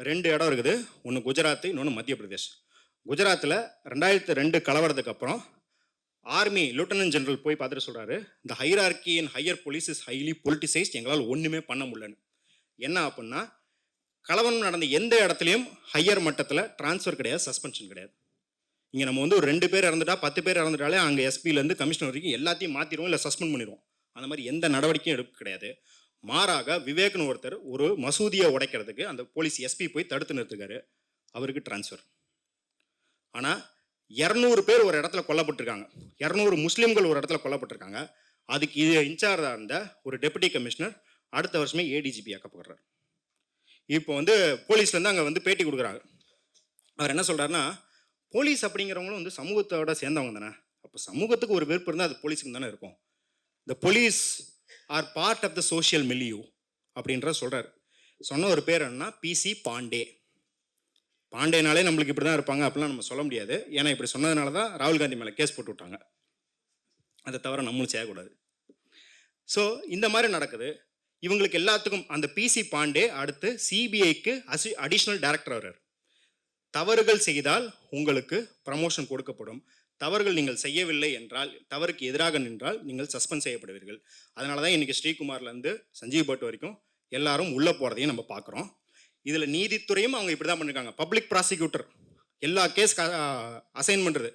2 இடம் இருக்குது. ஒன்று குஜராத், இன்னொன்று மத்திய பிரதேஷ். குஜராத்தில் 2002 கலவரத்துக்கு அப்புறம் ஆர்மி லெப்டினன்ட் ஜெனரல் போய் பார்த்துட்டு சொல்கிறாரு, இந்த hierarchy and higher police is highly politicised, எங்களால் ஒன்றுமே பண்ண முடியலன்னு. என்ன அப்படின்னா, கலவரம் நடந்த எந்த இடத்துலையும் ஹையர் மட்டத்தில் டிரான்ஸ்ஃபர் கிடையாது, சஸ்பென்ஷன் கிடையாது. இங்கே நம்ம வந்து ஒரு 2 பேர் இறந்துட்டா 10 பேர் இறந்துட்டாலே அங்கே எஸ்பிலேருந்து கமிஷனர் வரைக்கும் எல்லாத்தையும் மாற்றிடுவோம், இல்லை சஸ்பெண்ட் பண்ணிடுவோம். அந்த மாதிரி எந்த நடவடிக்கையும் எடுக்க கிடையாது. மாறாக விவேக்னு ஒருத்தர் ஒரு மசூதியை உடைக்கிறதுக்கு அந்த போலீஸ் எஸ்பி போய் தடுத்து நிறுத்துக்காரு, அவருக்கு டிரான்ஸ்ஃபர். ஆனால் 200 பேர் ஒரு இடத்துல கொல்லப்பட்டிருக்காங்க, 200 முஸ்லீம்கள் ஒரு இடத்துல கொல்லப்பட்டிருக்காங்க. அதுக்கு இது இன்சார்ஜாக இருந்த ஒரு டெபுட்டி கமிஷனர் அடுத்த வருஷமே ஏடிஜிபி ஆக்கப்படுறாரு. இப்போ வந்து போலீஸ்லேருந்து அங்கே வந்து பேட்டி கொடுக்குறாங்க. அவர் என்ன சொல்கிறாருன்னா, போலீஸ் அப்படிங்கிறவங்களும் வந்து சமூகத்தோட சேர்ந்தவங்க தானே, அப்போ சமூகத்துக்கு ஒரு வெறுப்பு இருந்தால் அது போலீஸுக்கு தானே இருக்கும். The police are part of the social milieu அப்படின்ற சொல்கிறார். சொன்ன ஒரு பேர் என்னன்னா பிசி பாண்டே. பாண்டேனாலே நம்மளுக்கு இப்படி தான் இருப்பாங்க அப்படிலாம் நம்ம சொல்ல முடியாது. ஏன்னா இப்படி சொன்னதுனால தான் ராகுல் காந்தி மேலே கேஸ் போட்டு விட்டாங்க. அதை தவிர நம்மளும் செய்யக்கூடாது. ஸோ இந்த மாதிரி நடக்குது. இவங்களுக்கு எல்லாத்துக்கும் அந்த பிசி பாண்டே அடுத்து சிபிஐக்கு அடிஷ்னல் டைரக்டர் வர்றார். தவறுகள் செய்தால் உங்களுக்கு ப்ரமோஷன் கொடுக்கப்படும், தவறுகள் நீங்கள் செய்யவில்லை என்றால், தவறுக்கு எதிராக நின்றால் நீங்கள் சஸ்பெண்ட் செய்யப்படுவீர்கள். அதனால தான் இன்றைக்கி ஸ்ரீகுமார்லேருந்து சஞ்சீவ் பட் வரைக்கும் எல்லாரும் உள்ளே போகிறதையும் நம்ம பார்க்குறோம். இதில் நீதித்துறையும் அவங்க இப்படி தான் பண்ணியிருக்காங்க. பப்ளிக் ப்ராசிக்யூட்டர் எல்லா கேஸ் அசைன் பண்ணுறது.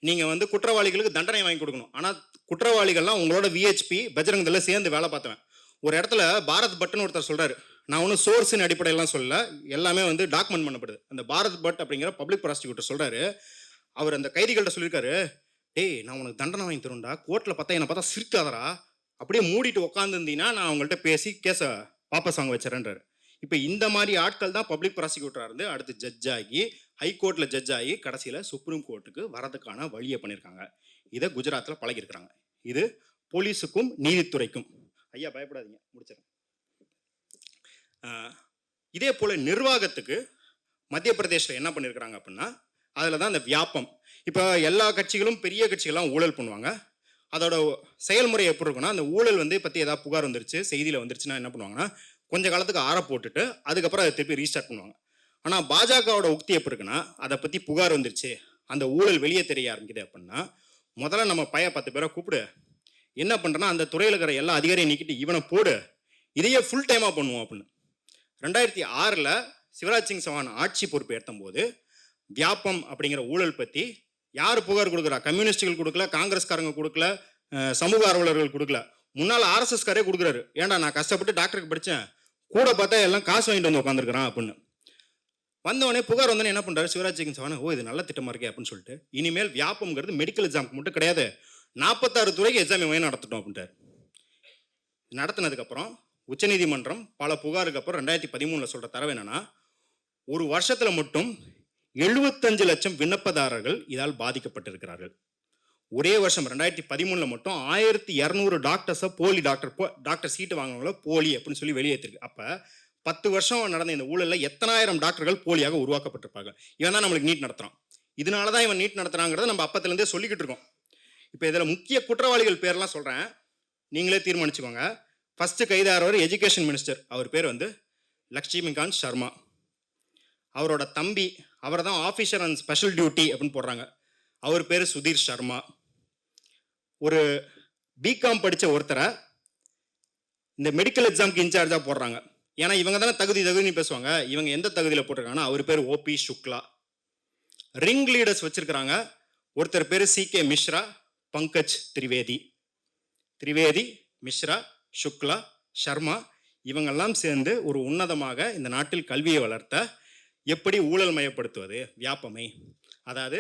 நீங்கள் வந்து குற்றவாளிகளுக்கு தண்டனை வாங்கி கொடுக்கணும். ஆனால் குற்றவாளிகள்லாம் உங்களோட விஹெச்பி பஜ்ரங் தளம் சேர்ந்து வேலை பார்த்தவன். ஒரு இடத்துல பாரத் பட்னு ஒருத்தர் சொல்கிறாரு, நான் ஒன்றும் சோர்ஸின் அடிப்படையெல்லாம் சொல்லல, எல்லாமே வந்து டாக்குமெண்ட் பண்ணப்படுது. அந்த பாரத் பட் அப்படிங்கிற பப்ளிக் ப்ராசிக்யூட்டர் சொல்கிறாரு, அவர் அந்த கைதிகள்கிட்ட சொல்லியிருக்காரு, டேய் நான் உனக்கு தண்டனை வாங்கி தரும்டா, கோர்ட்டில் பார்த்தா என்னை பார்த்தா சிரிக்காதரா, அப்படியே மூடிட்டு உட்காந்துருந்தீங்கன்னா நான் அவங்கள்ட்ட பேசி கேஸை வாபஸ் வாங்க வச்சுறேன்றாரு. இப்போ இந்த மாதிரி ஆட்கள் தான் பப்ளிக் ப்ராசிக்யூட்டராக இருந்து அடுத்து ஜட்ஜ் ஆகி ஹைகோர்ட்டில் ஜட்ஜ் ஆகி கடைசியில் சுப்ரீம் கோர்ட்டுக்கு வரதுக்கான வழியை பண்ணியிருக்காங்க. இதை குஜராத்தில் பழகியிருக்கிறாங்க. இது போலீஸுக்கும் நீதித்துறைக்கும். ஐயா பயப்படாதீங்க, முடிச்சிடறேன். இதே போல் நிர்வாகத்துக்கு மத்திய பிரதேசில் என்ன பண்ணியிருக்கிறாங்க அப்படின்னா, அதில் தான் அந்த வியாபம். இப்போ எல்லா கட்சிகளும் பெரிய கட்சிகள்லாம் ஊழல் பண்ணுவாங்க. அதோட செயல்முறை எப்படி இருக்குன்னா, அந்த ஊழல் வந்து பற்றி ஏதாவது புகார் வந்துருச்சு, செய்தியில் வந்துருச்சுன்னா என்ன பண்ணுவாங்கன்னா, கொஞ்சம் காலத்துக்கு ஆற போட்டுட்டு அதுக்கப்புறம் அதை திருப்பி ரீஸ்டார்ட் பண்ணுவாங்க. ஆனால் பாஜகவோட உக்தி எப்படி இருக்குன்னா, அதை பற்றி புகார் வந்துருச்சு, அந்த ஊழல் வெளியே தெரிய ஆரம்பிக்குது அப்படின்னா, முதல்ல நம்ம 10 பேரை கூப்பிடு, என்ன பண்ணுறேன்னா அந்த துறையில் இருக்கிற எல்லா அதிகாரியும் நீக்கிட்டு இவனை போடு, இதையே ஃபுல் டைமாக பண்ணுவோம் அப்படின்னு. 2006 சிவராஜ் சிங் சௌஹான் ஆட்சி பொறுப்பு ஏற்றும்போது வியாபம் அப்படிங்கிற ஊழல் பற்றி யார் புகார் கொடுக்குறா? கம்யூனிஸ்டுகள் கொடுக்கல, காங்கிரஸ்காரங்க கொடுக்கல, சமூக ஆர்வலர்கள் கொடுக்கல, முன்னால் ஆர்எஸ்எஸ்காரே கொடுக்குறாரு. ஏன்டா நான் கஷ்டப்பட்டு டாக்டருக்கு படித்தேன், கூட பார்த்தா எல்லாம் காசு வாங்கிட்டு வந்து உட்காந்துருக்கிறான் அப்படின்னு. வந்தவொடனே புகார் வந்தோடனே என்ன பண்ணுறாரு சிவராஜ் சிங் சௌஹான், ஓ இது நல்ல திட்டமாக இருக்கே அப்படின்னு சொல்லிட்டு, இனிமேல் வியாபம்ங்கிறது மெடிக்கல் எக்ஸாமுக்கு மட்டும் கிடையாது, 46 துறைக்கு எக்ஸாம் இவன் நடத்தட்டும் அப்படின்ட்டார். நடத்தினதுக்கப்புறம் உச்சநீதிமன்றம் பல புகாருக்கு அப்புறம் 2013 சொல்கிற தரவு என்னன்னா, ஒரு வருஷத்தில் மட்டும் 75 லட்சம் விண்ணப்பதாரர்கள் இதால் பாதிக்கப்பட்டிருக்கிறார்கள். ஒரே வருஷம் 2013 மட்டும் 1200 டாக்டர்ஸை போலி டாக்டர் சீட்டு வாங்கினவங்கள போலி அப்படின்னு சொல்லி வெளியேற்றிருக்கு. அப்போ 10 வருஷம் நடந்த இந்த ஊழலில் எத்தனாயிரம் டாக்டர்கள் போலியாக உருவாக்கப்பட்டிருப்பாங்க. இவன் தான் நம்மளுக்கு நீட் நடத்துகிறான். இதனால தான் இவன் நீட் நடத்துகிறாங்கிறத நம்ம அப்பத்துலேருந்தே சொல்லிக்கிட்டு இருக்கோம். இப்போ இதில் முக்கிய குற்றவாளிகள் பேர்லாம் சொல்கிறேன், நீங்களே தீர்மானிச்சுக்கோங்க. ஃபஸ்ட்டு கைதாகிறவர் எஜுகேஷன் மினிஸ்டர், அவர் பேர் வந்து லக்ஷ்மிகாந்த் சர்மா. அவரோட தம்பி, அவரை தான் ஆஃபீஸர் அண்ட் ஸ்பெஷல் டியூட்டி அப்படின்னு போடுறாங்க, அவர் பேர் சுதீர் சர்மா. ஒரு பிகாம் படித்த ஒருத்தரை இந்த மெடிக்கல் எக்ஸாமுக்கு இன்சார்ஜாக போடுறாங்க. ஏன்னா இவங்க தானே தகுதின்னு பேசுவாங்க. இவங்க எந்த தகுதியில் போட்டிருக்காங்கன்னா, அவர் பேர் ஓபி சுக்லா. ரிங் லீடர்ஸ் வச்சிருக்கிறாங்க. ஒருத்தர் பேர் சிகே மிஸ்ரா, பங்கஜ் திரிவேதி, மிஸ்ரா, சுக்லா, சர்மா. இவங்கெல்லாம் சேர்ந்து ஒரு உன்னதமாக இந்த நாட்டில் கல்வியை வளர்த்த எப்படி ஊழல் மயப்படுத்துவது வியாபமை. அதாவது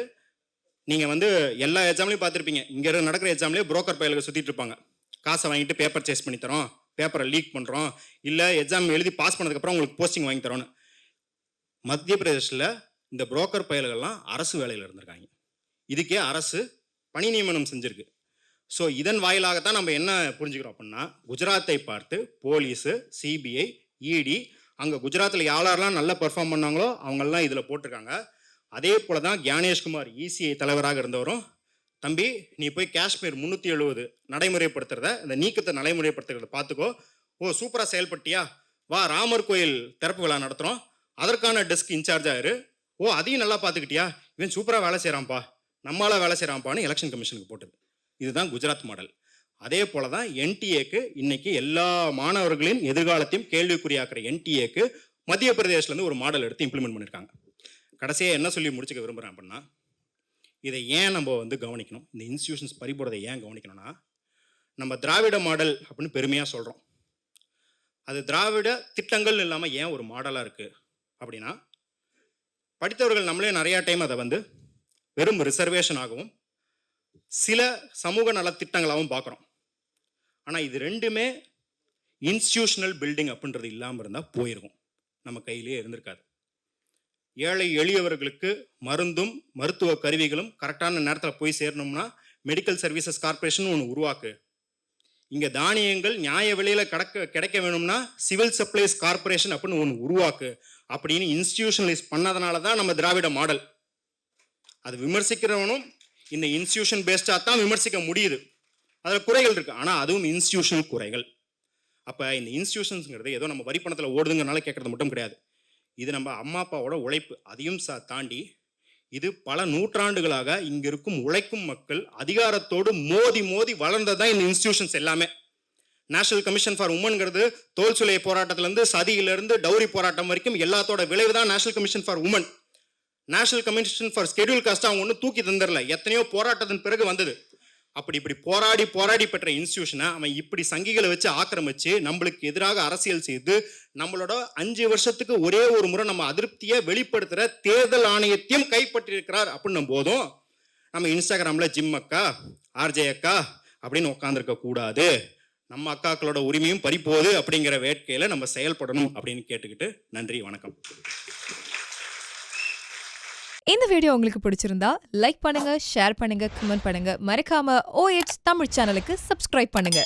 நீங்கள் வந்து எல்லா எக்ஸாம்லையும் பார்த்துருப்பீங்க, இங்கே நடக்கிற எக்ஸாம்லேயே புரோக்கர் பயலுக்கு சுற்றிட்டு இருப்பாங்க. காசை வாங்கிட்டு பேப்பர் சேஸ் பண்ணி தரோம், பேப்பரை லீக் பண்ணுறோம், இல்லை எக்ஸாம் எழுதி பாஸ் பண்ணதுக்கப்புறம் உங்களுக்கு போஸ்டிங் வாங்கி தரோன்னு. மத்திய பிரதேசில் இந்த புரோக்கர் பயல்கள்லாம் அரசு வேலையில் இருந்திருக்காங்க. இதுக்கே அரசு பணி நியமனம் செஞ்சுருக்கு. ஸோ இதன் வாயிலாகத்தான் நம்ம என்ன புரிஞ்சுக்கிறோம் அப்படின்னா, குஜராத்தை பார்த்து போலீஸு, சிபிஐ, இடி அங்கே குஜராத்தில் யாரெல்லாம் நல்லா பெர்ஃபார்ம் பண்ணாங்களோ அவங்கெல்லாம் இதில் போட்டிருக்காங்க. அதே போல தான் கியானேஷ்குமார் இசிஐ தலைவராக இருந்தவரும், தம்பி நீ போய் காஷ்மீர் 370 நடைமுறைப்படுத்துறத, இந்த நீக்கத்தை நடைமுறைப்படுத்துறத பார்த்துக்கோ, ஓ சூப்பராக செயல்பட்டியா, வா ராமர் கோயில் திறப்பு விழா நடத்துகிறோம், அதற்கான டெஸ்க் இன்சார்ஜ் ஆயிரு, ஓ அதையும் நல்லா பார்த்துக்கிட்டியா, இவன் சூப்பராக வேலை செய்கிறான்ப்பா, நம்மளால் வேலை செய்கிறான்ப்பான்னு எலெக்ஷன் கமிஷனுக்கு போட்டது. இதுதான் குஜராத் மாடல். அதே போல தான் என்டிஏக்கு இன்னைக்கு எல்லா மாணவர்களின் எதிர்காலத்தையும் கேள்விக்குறியாக்குற என்டிஏக்கு மத்திய பிரதேசிலேருந்து ஒரு மாடல் எடுத்து இம்ப்ளிமெண்ட் பண்ணியிருக்காங்க. கடைசியாக என்ன சொல்லி முடிச்சுக்க விரும்புகிறேன் அப்படின்னா, இதை ஏன் நம்ம வந்து கவனிக்கணும், இந்த இன்ஸ்டிடியூஷன்ஸ் பறிபோறதை ஏன் கவனிக்கணும்னா, நம்ம திராவிட மாடல் அப்படின்னு பெருமையாக சொல்கிறோம். அது திராவிட திட்டங்கள் இல்லாமல் ஏன் ஒரு மாடலாக இருக்குது அப்படின்னா, படித்தவர்கள் நம்மளே நிறையா டைம் அதை வந்து வெறும் ரிசர்வேஷன் ஆகவும் சில சமூக நலத்திட்டங்களாகவும் பார்க்குறோம். ஆனால் இது ரெண்டுமே இன்ஸ்டிடியூஷனல் பில்டிங் அப்படின்றது இல்லாமல் இருந்தால் போயிருக்கும், நம்ம கையிலே இருந்திருக்காது. ஏழை எளியவர்களுக்கு மருந்தும் மருத்துவ கருவிகளும் கரெக்டான நேரத்தில் போய் சேரணும்னா மெடிக்கல் சர்வீசஸ் கார்பரேஷன் ஒன்று உருவாக்கு. இங்கே தானியங்கள் நியாய விலையில் கிடைக்க வேணும்னா சிவில் சப்ளைஸ் கார்பரேஷன் அப்படின்னு ஒன்று உருவாக்கு அப்படின்னு இன்ஸ்டிடியூஷனலைஸ் பண்ணதுனால தான் நம்ம திராவிட மாடல். அது விமர்சிக்கிறவனும் இந்த இன்ஸ்டிடியூஷன் பேஸ்டாக தான் விமர்சிக்க முடியுது. அதில் குறைகள் இருக்குது, ஆனால் அதுவும் இன்ஸ்டிடியூஷனல் குறைகள். அப்போ இந்த இன்ஸ்டிடியூஷன்ஸுங்கிறது ஏதோ நம்ம வரி பணத்தில் ஓடுதுங்கிறனால கேட்குறது மட்டும் கிடையாது. இது நம்ம அம்மா அப்பாவோட உழைப்பு. அதையும் தாண்டி இது பல நூற்றாண்டுகளாக இங்கே இருக்கும் உழைக்கும் மக்கள் அதிகாரத்தோடு மோதி மோதி வளர்ந்ததான் இந்த இன்ஸ்டிடியூஷன்ஸ் எல்லாமே. நேஷனல் கமிஷன் ஃபார் உமன்ங்கிறது தோல் சுலை போராட்டத்திலேருந்து சதியிலிருந்து டவுரி போராட்டம் வரைக்கும் எல்லாத்தோட விளைவு தான் National commission for Women. National commission for Schedule Caste அவங்க ஒன்றும் தூக்கி தந்துடல, எத்தனையோ போராட்டத்தின் பிறகு வந்தது. இப்படி போராடி பெற்ற இன்ஸ்டிடியூஷனை அவன் இப்படி சங்கிகளை வச்சு ஆக்கிரமிச்சு நம்மளுக்கு எதிராக அரசியல் செய்து நம்மளோட 5 வருஷத்துக்கு ஒரே ஒரு முறை நம்ம அதிருப்தியை வெளிப்படுத்துகிற தேர்தல் ஆணையத்தையும் கைப்பற்றியிருக்கிறார் அப்படின்னும் போதும் நம்ம இன்ஸ்டாகிராமில் ஜிம் அக்கா ஆர்ஜே அக்கா அப்படின்னு உட்காந்துருக்க கூடாது. நம்ம அக்காக்களோட உரிமையும் பறிப்போகுது அப்படிங்கிற வேட்கையில் நம்ம செயல்படணும் அப்படின்னு கேட்டுக்கிட்டு நன்றி, வணக்கம். இந்த வீடியோ உங்களுக்கு பிடிச்சிருந்தா லைக் பண்ணுங்க, ஷேர் பண்ணுங்க, கமெண்ட் பண்ணுங்க. மறக்காம OH தமிழ் சேனலுக்கு சப்ஸ்கிரைப் பண்ணுங்க.